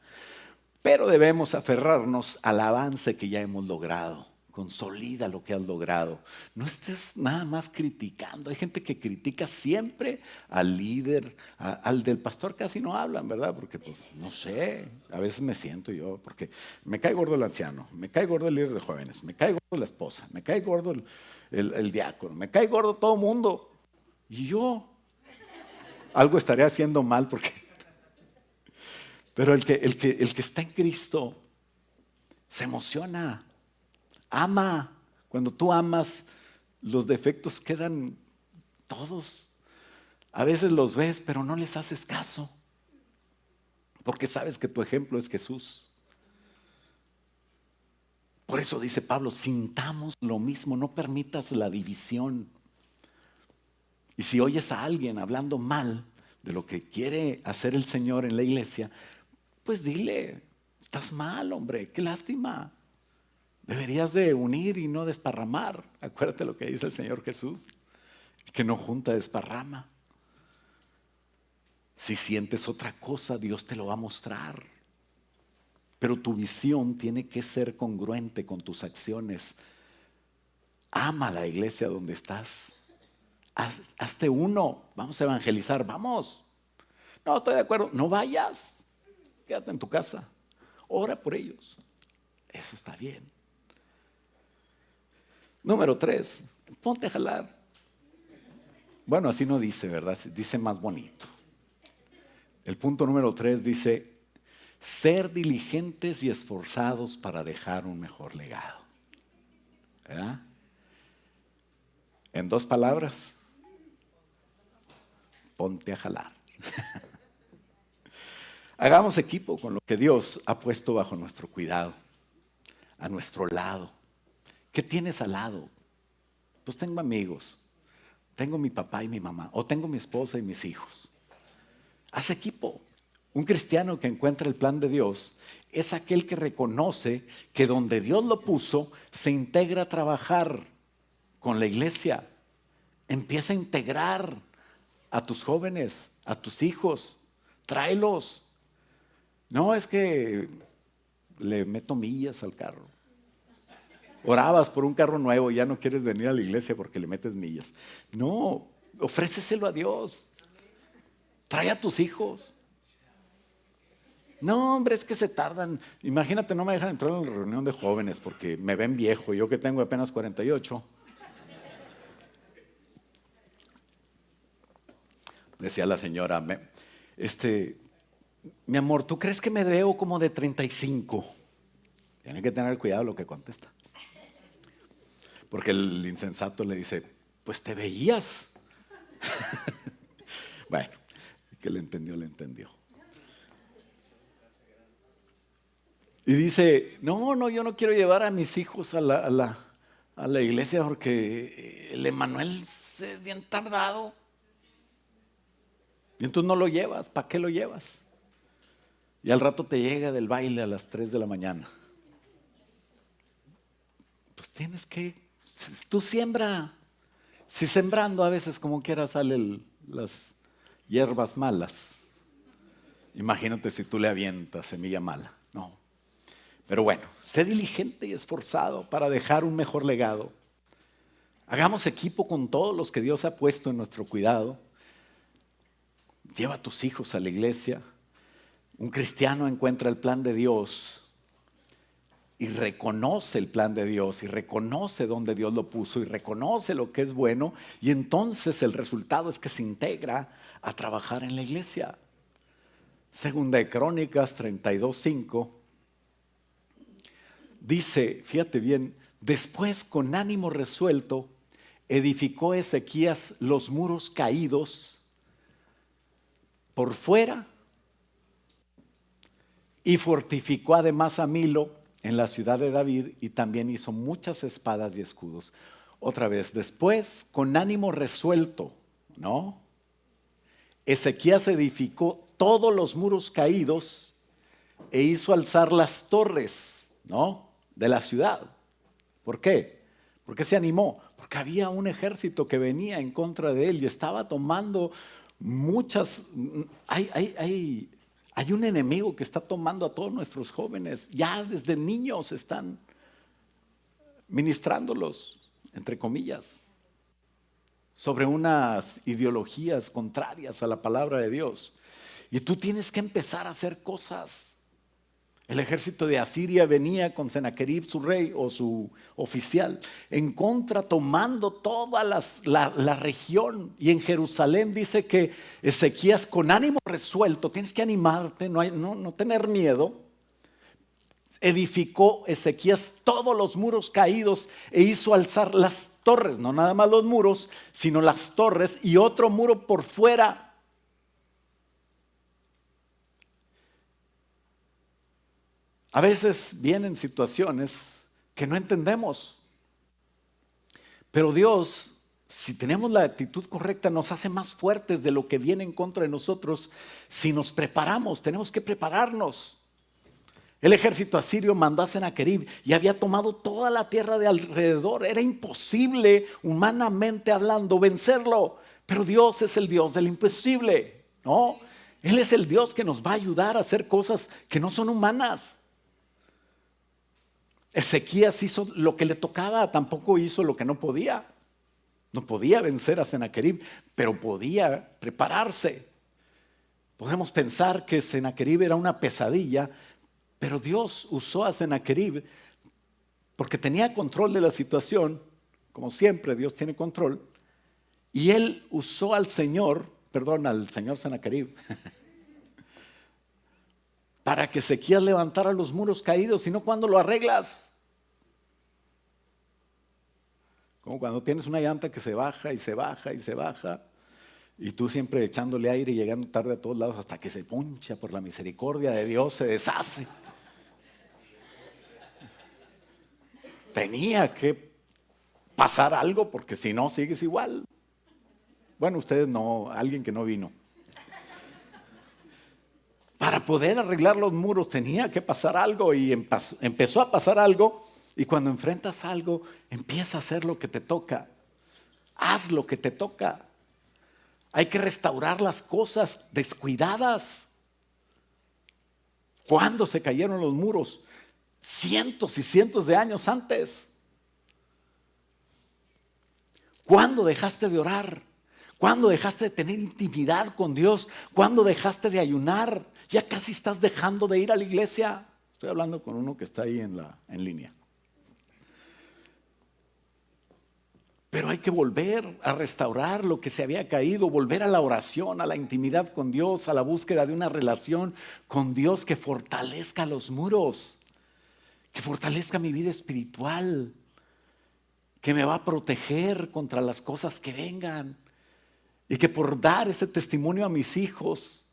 Pero debemos aferrarnos al avance que ya hemos logrado. Consolida lo que has logrado. No estés nada más criticando. Hay gente que critica siempre al líder, al del pastor casi no hablan, ¿verdad? Porque pues no sé, a veces me siento yo, porque me cae gordo el anciano, me cae gordo el líder de jóvenes, me cae gordo la esposa, me cae gordo el diácono, me cae gordo todo el mundo. Y yo algo estaré haciendo mal porque... Pero el que está en Cristo se emociona, ama. Cuando tú amas, los defectos quedan todos. A veces los ves, pero no les haces caso. Porque sabes que tu ejemplo es Jesús. Por eso dice Pablo, sintamos lo mismo, no permitas la división. Y si oyes a alguien hablando mal de lo que quiere hacer el Señor en la iglesia, pues dile, estás mal, hombre, qué lástima. Deberías de unir y no desparramar. Acuérdate lo que dice el Señor Jesús, que no junta, desparrama. Si sientes otra cosa, Dios te lo va a mostrar. Pero tu visión tiene que ser congruente con tus acciones. Ama la iglesia donde estás. Hazte uno, vamos a evangelizar, vamos. No, estoy de acuerdo, no vayas. Quédate en tu casa, ora por ellos. Eso está bien. Número 3, ponte a jalar. Bueno, así no dice, ¿verdad? Dice más bonito. El punto número 3 dice, ser diligentes y esforzados para dejar un mejor legado. ¿Verdad? En 2 palabras, ponte a jalar. Hagamos equipo con lo que Dios ha puesto bajo nuestro cuidado, a nuestro lado. ¿Qué tienes al lado? Pues tengo amigos, tengo mi papá y mi mamá, o tengo mi esposa y mis hijos. Haz equipo. Un cristiano que encuentra el plan de Dios es aquel que reconoce que donde Dios lo puso, se integra a trabajar con la iglesia. Empieza a integrar a tus jóvenes, a tus hijos, tráelos. No, es que le meto millas al carro. Orabas por un carro nuevo y ya no quieres venir a la iglesia porque le metes millas. No, ofréceselo a Dios. Trae a tus hijos. No, hombre, es que se tardan. Imagínate, no me dejan entrar en la reunión de jóvenes porque me ven viejo. Yo que tengo apenas 48. Decía la señora, mi amor, ¿tú crees que me veo como de 35? Tienen que tener cuidado lo que contesta. Porque el insensato le dice, pues te veías. Bueno, que le entendió, le entendió. Y dice, no, yo no quiero llevar a mis hijos a la iglesia porque el Emanuel es bien tardado. Y entonces no lo llevas, ¿para qué lo llevas? Y al rato te llega del baile a las 3 de la mañana. Pues tienes que, tú siembra. Si sembrando a veces como quiera salen las hierbas malas. Imagínate si tú le avientas semilla mala. No. Pero bueno, sé diligente y esforzado para dejar un mejor legado. Hagamos equipo con todos los que Dios ha puesto en nuestro cuidado. Lleva a tus hijos a la iglesia. Un cristiano encuentra el plan de Dios y reconoce el plan de Dios y reconoce dónde Dios lo puso y reconoce lo que es bueno, y entonces el resultado es que se integra a trabajar en la iglesia. Segunda de Crónicas 32:5 dice, fíjate bien, después con ánimo resuelto edificó Ezequías los muros caídos por fuera y fortificó además a Milo en la ciudad de David y también hizo muchas espadas y escudos. Otra vez, después con ánimo resuelto, ¿no? Ezequías edificó todos los muros caídos e hizo alzar las torres, ¿no?, de la ciudad. ¿Por qué? ¿Por qué se animó? porque había un ejército que venía en contra de él y estaba tomando muchas... Hay un enemigo que está tomando a todos nuestros jóvenes, ya desde niños están ministrándolos, entre comillas, sobre unas ideologías contrarias a la palabra de Dios. Y tú tienes que empezar a hacer cosas. El ejército de Asiria venía con Sennacherib, su rey o su oficial, en contra, tomando toda la región. Y en Jerusalén dice que Ezequías, con ánimo resuelto, tienes que animarte, no tener miedo, edificó Ezequías todos los muros caídos e hizo alzar las torres, no nada más los muros, sino las torres y otro muro por fuera. A veces vienen situaciones que no entendemos, pero Dios, si tenemos la actitud correcta, nos hace más fuertes de lo que viene en contra de nosotros. Si nos preparamos, tenemos que prepararnos. El ejército asirio mandó a Sennacherib y había tomado toda la tierra de alrededor. Era imposible, humanamente hablando, vencerlo. Pero Dios es el Dios del imposible, ¿no? Él es el Dios que nos va a ayudar a hacer cosas que no son humanas. Ezequías hizo lo que le tocaba, tampoco hizo lo que no podía. No podía vencer a Sennacherib, pero podía prepararse. Podemos pensar que Sennacherib era una pesadilla, pero Dios usó a Sennacherib porque tenía control de la situación, como siempre Dios tiene control, y él usó al señor Sennacherib, para que Ezequías levantara los muros caídos, sino cuando lo arreglas. Como cuando tienes una llanta que se baja y se baja y se baja, y tú siempre echándole aire y llegando tarde a todos lados hasta que se puncha por la misericordia de Dios, se deshace. Tenía que pasar algo porque si no sigues igual. Bueno, ustedes no, alguien que no vino. Para poder arreglar los muros tenía que pasar algo y empezó a pasar algo. Y cuando enfrentas algo, empieza a hacer lo que te toca. Haz lo que te toca. Hay que restaurar las cosas descuidadas. ¿Cuándo se cayeron los muros? Cientos y cientos de años antes. ¿Cuándo dejaste de orar? ¿Cuándo dejaste de tener intimidad con Dios? ¿Cuándo dejaste de ayunar? Ya casi estás dejando de ir a la iglesia. Estoy hablando con uno que está ahí en línea. Pero hay que volver a restaurar lo que se había caído, volver a la oración, a la intimidad con Dios, a la búsqueda de una relación con Dios que fortalezca los muros, que fortalezca mi vida espiritual, que me va a proteger contra las cosas que vengan y que por dar ese testimonio a mis hijos,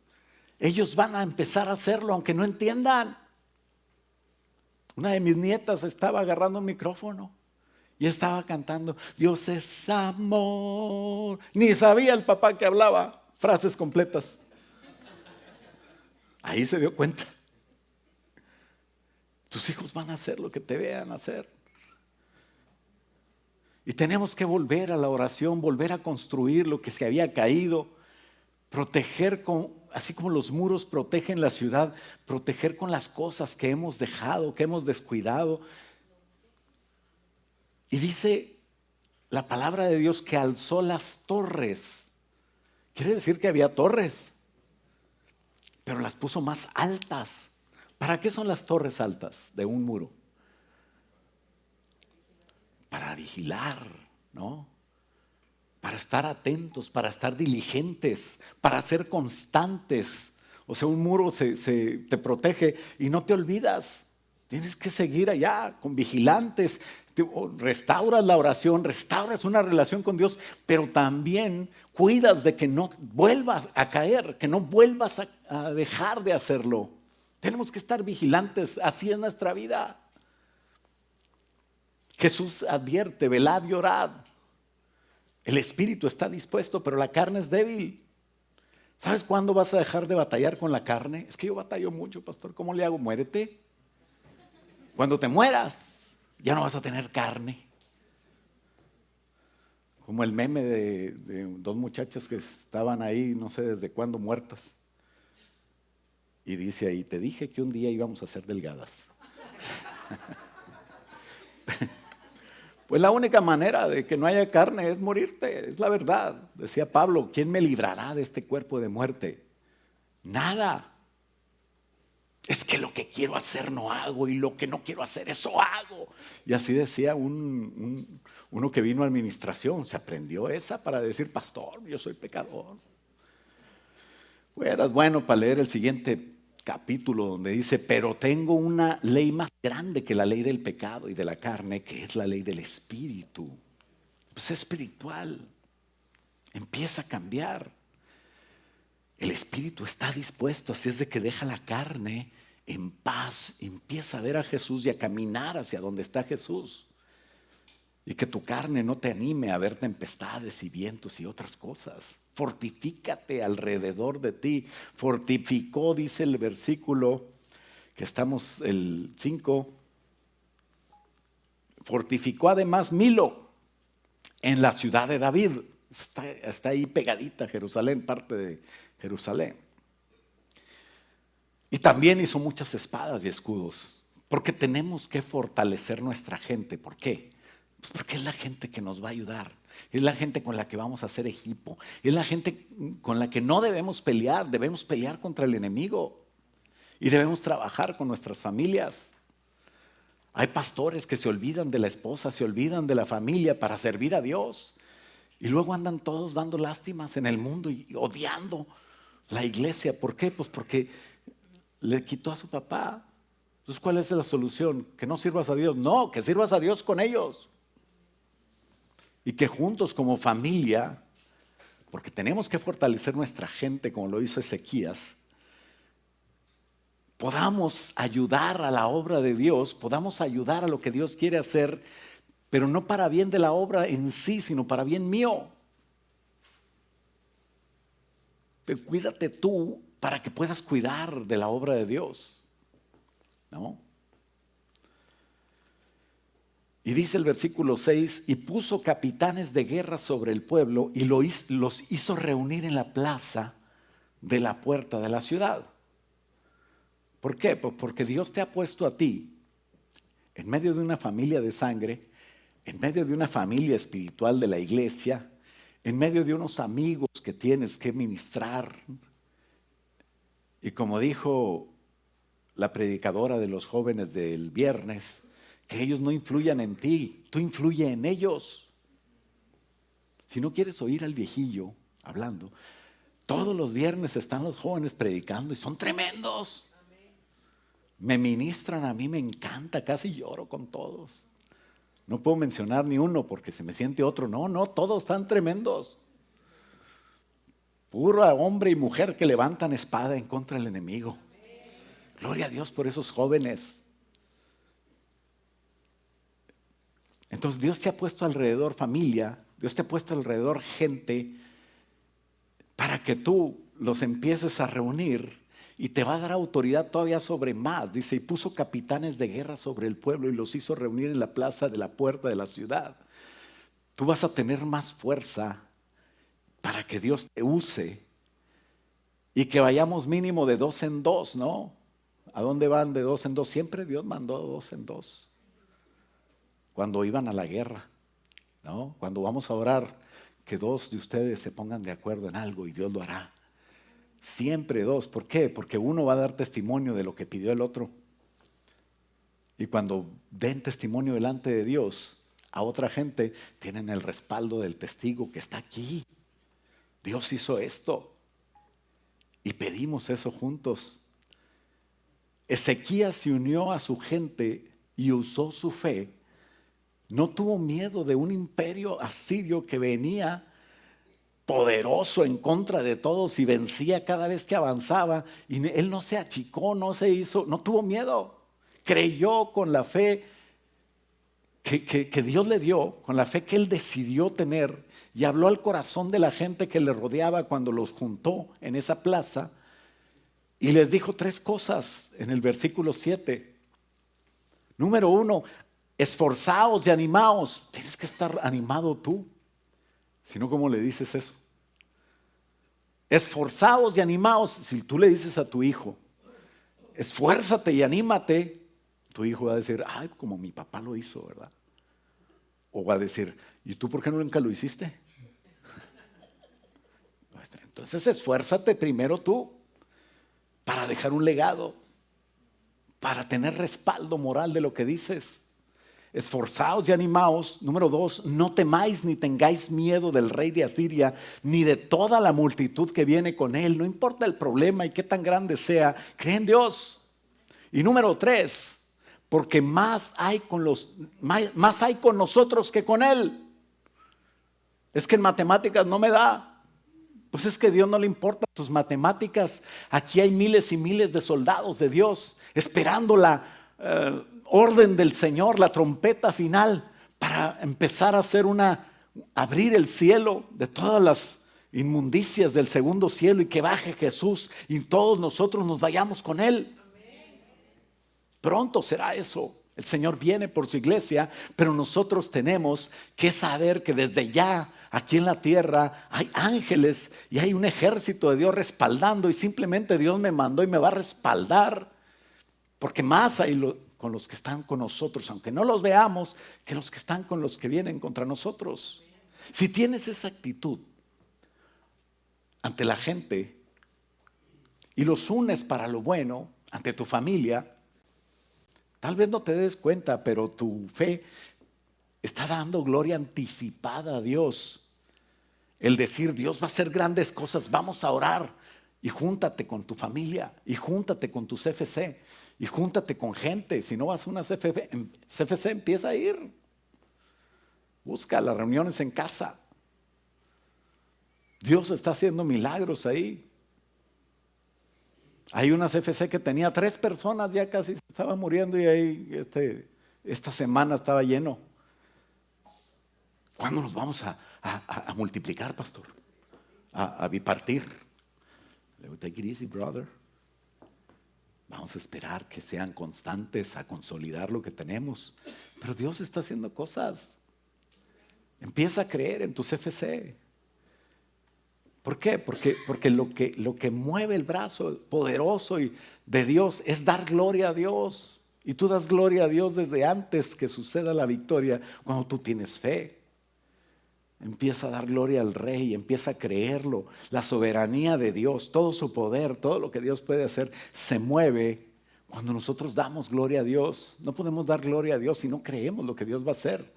ellos van a empezar a hacerlo aunque no entiendan. Una de mis nietas estaba agarrando un micrófono y estaba cantando, Dios es amor. Ni sabía el papá que hablaba frases completas. Ahí se dio cuenta. Tus hijos van a hacer lo que te vean hacer. Y tenemos que volver a la oración, volver a construir lo que se había caído, proteger así como los muros protegen la ciudad, proteger con las cosas que hemos dejado, que hemos descuidado. Y dice la palabra de Dios que alzó las torres. Quiere decir que había torres, pero las puso más altas. ¿Para qué son las torres altas de un muro? Para vigilar, ¿no? Para estar atentos, para estar diligentes, para ser constantes. O sea, un muro te protege y no te olvidas. Tienes que seguir allá con vigilantes. Restauras la oración, restauras una relación con Dios, pero también cuidas de que no vuelvas a caer, que no vuelvas a dejar de hacerlo. Tenemos que estar vigilantes, así es nuestra vida. Jesús advierte, velad y orad. El espíritu está dispuesto, pero la carne es débil. ¿Sabes cuándo vas a dejar de batallar con la carne? Es que yo batallo mucho, pastor. ¿Cómo le hago? Muérete. Cuando te mueras, ya no vas a tener carne. Como el meme de dos muchachas que estaban ahí, no sé desde cuándo, muertas. Y dice ahí, te dije que un día íbamos a ser delgadas. Pues la única manera de que no haya carne es morirte, es la verdad. Decía Pablo, ¿quién me librará de este cuerpo de muerte? Nada. Es que lo que quiero hacer no hago y lo que no quiero hacer eso hago. Y así decía uno que vino a administración, se aprendió esa para decir, pastor, yo soy pecador. Eras bueno para leer el siguiente capítulo donde dice, pero tengo una ley más grande que la ley del pecado y de la carne, que es la ley del espíritu. Pues es espiritual, empieza a cambiar. El espíritu está dispuesto, así es de que deja la carne en paz, empieza a ver a Jesús y a caminar hacia donde está Jesús. Y que tu carne no te anime a ver tempestades y vientos y otras cosas. Fortifícate alrededor de ti. Fortificó, dice el versículo, que estamos el 5. Fortificó además Milo en la ciudad de David. Está ahí pegadita Jerusalén, parte de Jerusalén. Y también hizo muchas espadas y escudos. Porque tenemos que fortalecer nuestra gente. ¿Por qué? Pues porque es la gente que nos va a ayudar, es la gente con la que vamos a hacer equipo, es la gente con la que no debemos pelear contra el enemigo y debemos trabajar con nuestras familias. Hay pastores que se olvidan de la esposa, se olvidan de la familia para servir a Dios y luego andan todos dando lástimas en el mundo y odiando la iglesia. ¿Por qué? Pues porque le quitó a su papá. Entonces, ¿cuál es la solución? ¿Que no sirvas a Dios? No, que sirvas a Dios con ellos. Y que juntos como familia, porque tenemos que fortalecer nuestra gente como lo hizo Ezequías, podamos ayudar a la obra de Dios, podamos ayudar a lo que Dios quiere hacer, pero no para bien de la obra en sí, sino para bien mío. Cuídate tú para que puedas cuidar de la obra de Dios, ¿no? Y dice el versículo 6, y puso capitanes de guerra sobre el pueblo y los hizo reunir en la plaza de la puerta de la ciudad. ¿Por qué? Pues porque Dios te ha puesto a ti en medio de una familia de sangre, en medio de una familia espiritual de la iglesia, en medio de unos amigos que tienes que ministrar. Y como dijo la predicadora de los jóvenes del viernes, que ellos no influyan en ti, tú influye en ellos. Si no quieres oír al viejillo hablando, todos los viernes están los jóvenes predicando y son tremendos. Me ministran, a mí me encanta, casi lloro con todos. No puedo mencionar ni uno porque se me siente otro. No, todos están tremendos. Puro hombre y mujer que levantan espada en contra del enemigo. Gloria a Dios por esos jóvenes. Entonces Dios te ha puesto alrededor familia, Dios te ha puesto alrededor gente para que tú los empieces a reunir y te va a dar autoridad todavía sobre más. Dice, y puso capitanes de guerra sobre el pueblo y los hizo reunir en la plaza de la puerta de la ciudad. Tú vas a tener más fuerza para que Dios te use y que vayamos mínimo de 2 en 2, ¿no? ¿A dónde van de 2 en 2? Siempre Dios mandó 2 en 2. Cuando iban a la guerra, ¿no? Cuando vamos a orar, que 2 de ustedes se pongan de acuerdo en algo y Dios lo hará. Siempre 2. ¿Por qué? Porque uno va a dar testimonio de lo que pidió el otro. Y cuando den testimonio delante de Dios a otra gente, tienen el respaldo del testigo que está aquí. Dios hizo esto. Y pedimos eso juntos. Ezequías se unió a su gente y usó su fe. No tuvo miedo de un imperio asirio que venía poderoso en contra de todos y vencía cada vez que avanzaba. Y él no se achicó, no tuvo miedo. Creyó con la fe que Dios le dio, con la fe que él decidió tener, y habló al corazón de la gente que le rodeaba cuando los juntó en esa plaza. Y les dijo 3 cosas en el versículo 7. Número 1, esforzaos y animaos. Tienes que estar animado tú. Si no, ¿cómo le dices eso? Esforzaos y animaos. Si tú le dices a tu hijo, esfuérzate y anímate, tu hijo va a decir, ay, como mi papá lo hizo, ¿verdad? O va a decir, ¿y tú por qué nunca lo hiciste? Entonces esfuérzate primero tú para dejar un legado, para tener respaldo moral de lo que dices. Esforzaos y animaos. Número 2, no temáis ni tengáis miedo del rey de Asiria, ni de toda la multitud que viene con él. No importa el problema y qué tan grande sea, cree en Dios. Y número 3, porque más hay con nosotros que con él. Es que en matemáticas no me da. Pues es que a Dios no le importa tus matemáticas. Aquí hay miles y miles de soldados de Dios esperando la orden del Señor, la trompeta final, para empezar a hacer abrir el cielo de todas las inmundicias del segundo cielo y que baje Jesús y todos nosotros nos vayamos con Él. Pronto será eso. El Señor viene por su iglesia, pero nosotros tenemos que saber que desde ya, aquí en la tierra, hay ángeles y hay un ejército de Dios respaldando, y simplemente Dios me mandó y me va a respaldar, porque más hay con los que están con nosotros, aunque no los veamos, que los que están con los que vienen contra nosotros. Si tienes esa actitud ante la gente y los unes para lo bueno, ante tu familia, tal vez no te des cuenta, pero tu fe está dando gloria anticipada a Dios. El decir, Dios va a hacer grandes cosas, vamos a orar. Y júntate con tu familia, y júntate con tu CFC, y júntate con gente. Si no vas a una CFC, empieza a ir. Busca las reuniones en casa. Dios está haciendo milagros ahí. Hay una CFC que tenía 3 personas, ya casi se estaba muriendo, y ahí esta semana estaba lleno. ¿Cuándo nos vamos a multiplicar, pastor? A bipartir. Le digo, take it easy, brother. Vamos a esperar que sean constantes, a consolidar lo que tenemos. Pero Dios está haciendo cosas. Empieza a creer en tu CFC. ¿Por qué? Porque lo que mueve el brazo poderoso de Dios es dar gloria a Dios. Y tú das gloria a Dios desde antes que suceda la victoria, cuando tú tienes fe. Empieza a dar gloria al Rey, empieza a creerlo. La soberanía de Dios, todo su poder, todo lo que Dios puede hacer, se mueve cuando nosotros damos gloria a Dios. No podemos dar gloria a Dios si no creemos lo que Dios va a hacer.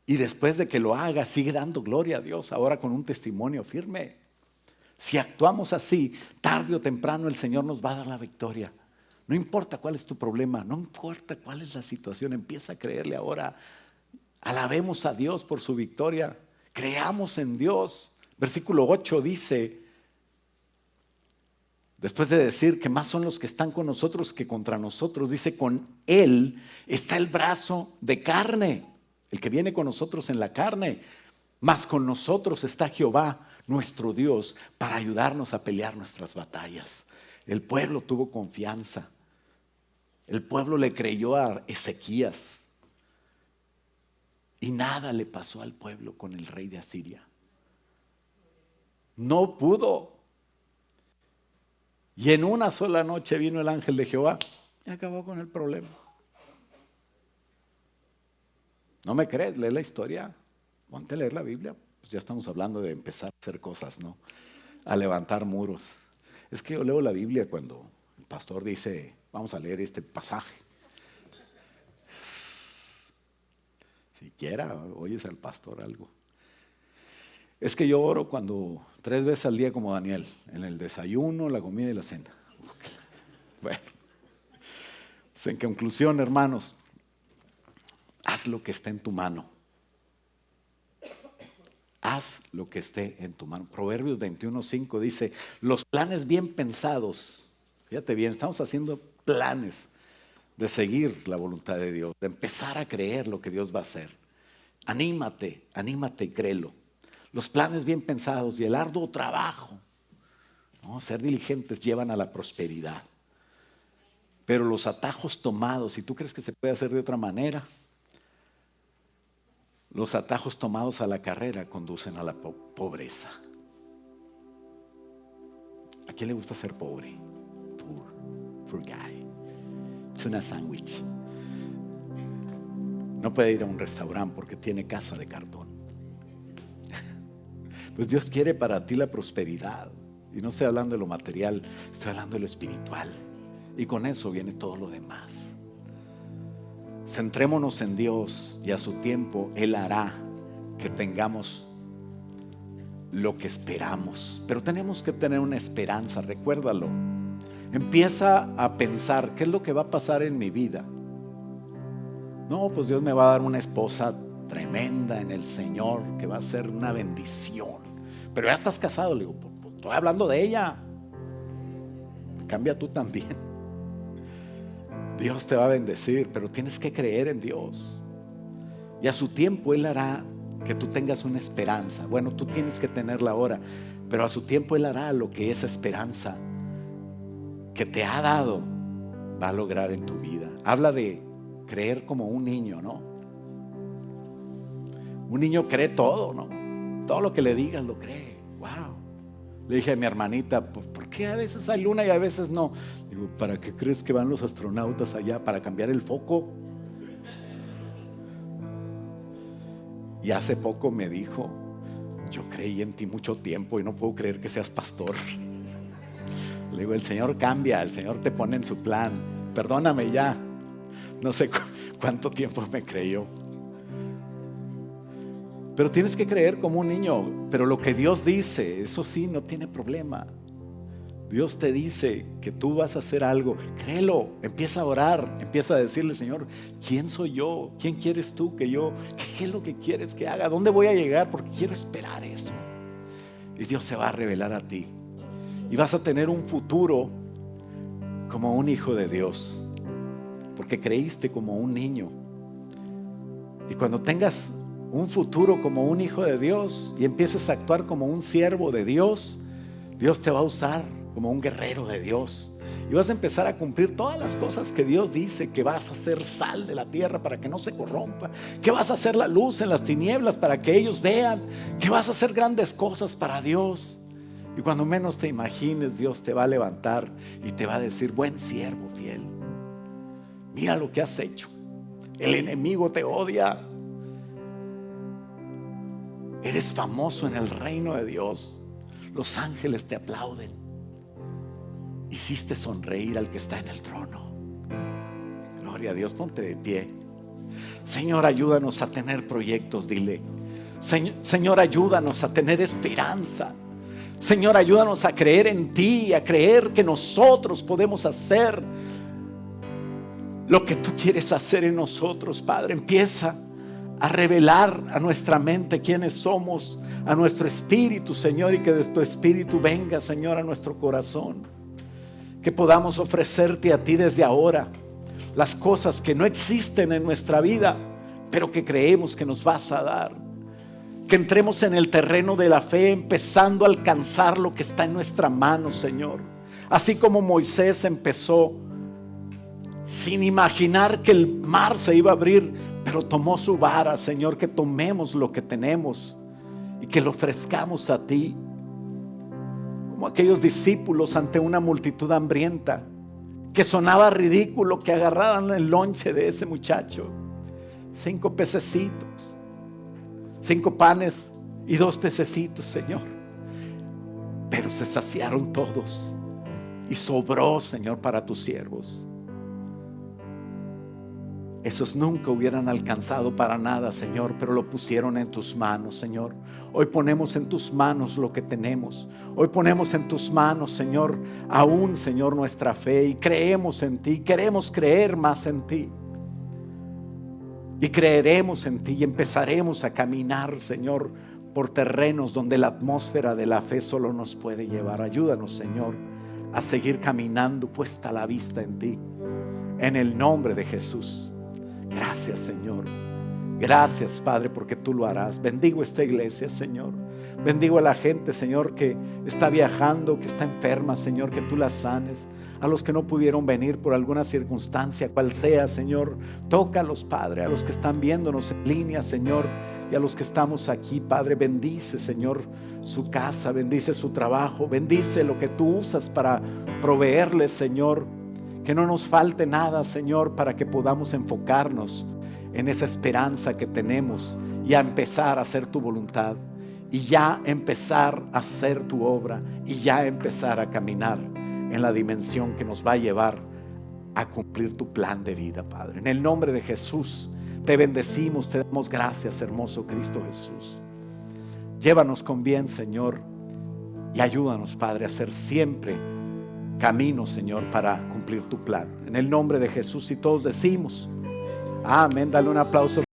Y después de que lo haga, sigue dando gloria a Dios, ahora con un testimonio firme. Si actuamos así, tarde o temprano el Señor nos va a dar la victoria. No importa cuál es tu problema, no importa cuál es la situación, empieza a creerle ahora. Alabemos a Dios por su victoria. Creamos en Dios. Versículo 8 dice, después de decir que más son los que están con nosotros que contra nosotros, dice, con Él está el brazo de carne, el que viene con nosotros en la carne, mas con nosotros está Jehová, nuestro Dios, para ayudarnos a pelear nuestras batallas. El pueblo tuvo confianza. El pueblo le creyó a Ezequías. Y nada le pasó al pueblo con el rey de Asiria. No pudo. Y en una sola noche vino el ángel de Jehová y acabó con el problema. ¿No me crees? Lee la historia. Ponte a leer la Biblia. Pues ya estamos hablando de empezar a hacer cosas, ¿no? A levantar muros. Es que yo leo la Biblia cuando el pastor dice, vamos a leer este pasaje. Siquiera oyes al pastor algo. Es que yo oro 3 veces al día como Daniel, en el desayuno, la comida y la cena. Bueno, pues en conclusión, hermanos, haz lo que esté en tu mano. Haz lo que esté en tu mano. Proverbios 21:5 dice, los planes bien pensados, fíjate bien, estamos haciendo planes de seguir la voluntad de Dios, de empezar a creer lo que Dios va a hacer. Anímate y créelo. Los planes bien pensados y el arduo trabajo, ¿no? Ser diligentes llevan a la prosperidad. Pero los atajos tomados, si tú crees que se puede hacer de otra manera, Los atajos tomados a la carrera conducen a la pobreza. ¿A quién le gusta ser pobre? Poor guy. Tuna sandwich. No puede ir a un restaurante porque tiene casa de cartón. Pues Dios quiere para ti la prosperidad. Y no estoy hablando de lo material, estoy hablando de lo espiritual. Y con eso viene todo lo demás. Centrémonos en Dios y a su tiempo Él hará que tengamos lo que esperamos. Pero tenemos que tener una esperanza, recuérdalo. Empieza a pensar, ¿qué es lo que va a pasar en mi vida? No, pues Dios me va a dar una esposa tremenda en el Señor, que va a ser una bendición. Pero ya estás casado. Le digo, pues estoy hablando de ella. Cambia tú también. Dios te va a bendecir, pero tienes que creer en Dios. Y a su tiempo Él hará que tú tengas una esperanza. Bueno, tú tienes que tenerla ahora, pero a su tiempo Él hará lo que esa esperanza que te ha dado va a lograr en tu vida. Habla de creer como un niño, ¿no? Un niño cree todo, ¿no? Todo lo que le digas lo cree. Wow. Le dije a mi hermanita, ¿por qué a veces hay luna y a veces no? Digo, ¿para qué crees que van los astronautas allá? ¿Para cambiar el foco? Y hace poco me dijo, yo creí en ti mucho tiempo y no puedo creer que seas pastor. Le digo, el Señor cambia, el Señor te pone en su plan. Perdóname ya. No sé cuánto tiempo me creyó. Pero tienes que creer como un niño. Pero lo que Dios dice, eso sí, no tiene problema. Dios te dice que tú vas a hacer algo, créelo, empieza a orar, empieza a decirle, Señor, ¿quién soy yo? ¿Quién quieres tú que yo? ¿Qué es lo que quieres que haga? ¿Dónde voy a llegar? Porque quiero esperar eso. Y Dios se va a revelar a ti. Y vas a tener un futuro como un hijo de Dios, porque creíste como un niño. Y cuando tengas un futuro como un hijo de Dios y empieces a actuar como un siervo de Dios, Dios te va a usar como un guerrero de Dios. Y vas a empezar a cumplir todas las cosas que Dios dice, que vas a ser sal de la tierra para que no se corrompa, que vas a ser la luz en las tinieblas para que ellos vean, que vas a hacer grandes cosas para Dios. Y cuando menos te imagines, Dios te va a levantar y te va a decir, buen siervo fiel, mira lo que has hecho. El enemigo te odia. Eres famoso en el reino de Dios. Los ángeles te aplauden. Hiciste sonreír al que está en el trono. Gloria a Dios, ponte de pie. Señor, ayúdanos a tener proyectos, dile. Señor, ayúdanos a tener esperanza. Señor, ayúdanos a creer en ti, a creer que nosotros podemos hacer lo que tú quieres hacer en nosotros, Padre. Empieza a revelar a nuestra mente quiénes somos, a nuestro espíritu, Señor, y que de tu espíritu venga, Señor, a nuestro corazón. Que podamos ofrecerte a ti desde ahora las cosas que no existen en nuestra vida, pero que creemos que nos vas a dar. Que entremos en el terreno de la fe, empezando a alcanzar lo que está en nuestra mano, Señor. Así como Moisés empezó sin imaginar que el mar se iba a abrir, pero tomó su vara, Señor. Que tomemos lo que tenemos y que lo ofrezcamos a ti, como aquellos discípulos ante una multitud hambrienta, que sonaba ridículo que agarraran el lonche de ese muchacho. 5 pececitos, 5 panes y 2 pececitos, Señor. Pero se saciaron todos y sobró, Señor, para tus siervos. Esos nunca hubieran alcanzado para nada, Señor, pero lo pusieron en tus manos, Señor. Hoy ponemos en tus manos lo que tenemos. Hoy ponemos en tus manos, Señor, aún, Señor, nuestra fe, y creemos en ti. Queremos creer más en ti. Y creeremos en ti y empezaremos a caminar, Señor, por terrenos donde la atmósfera de la fe solo nos puede llevar. Ayúdanos, Señor, a seguir caminando puesta la vista en ti. En el nombre de Jesús. Gracias, Señor. Gracias, Padre, porque tú lo harás. Bendigo esta iglesia, Señor. Bendigo a la gente, Señor, que está viajando, que está enferma, Señor, que tú la sanes. A los que no pudieron venir por alguna circunstancia, cual sea, Señor, tócalos, Padre. A los que están viéndonos en línea, Señor, y a los que estamos aquí, Padre, bendice, Señor, su casa, bendice su trabajo, bendice lo que tú usas para proveerles, Señor. Que no nos falte nada, Señor, para que podamos enfocarnos en esa esperanza que tenemos y a empezar a hacer tu voluntad, y ya empezar a hacer tu obra, y ya empezar a caminar en la dimensión que nos va a llevar a cumplir tu plan de vida, Padre. En el nombre de Jesús te bendecimos, te damos gracias, hermoso Cristo Jesús. Llévanos con bien, Señor, y ayúdanos, Padre, a hacer siempre camino, Señor, para cumplir tu plan. En el nombre de Jesús, y todos decimos amén. Dale un aplauso.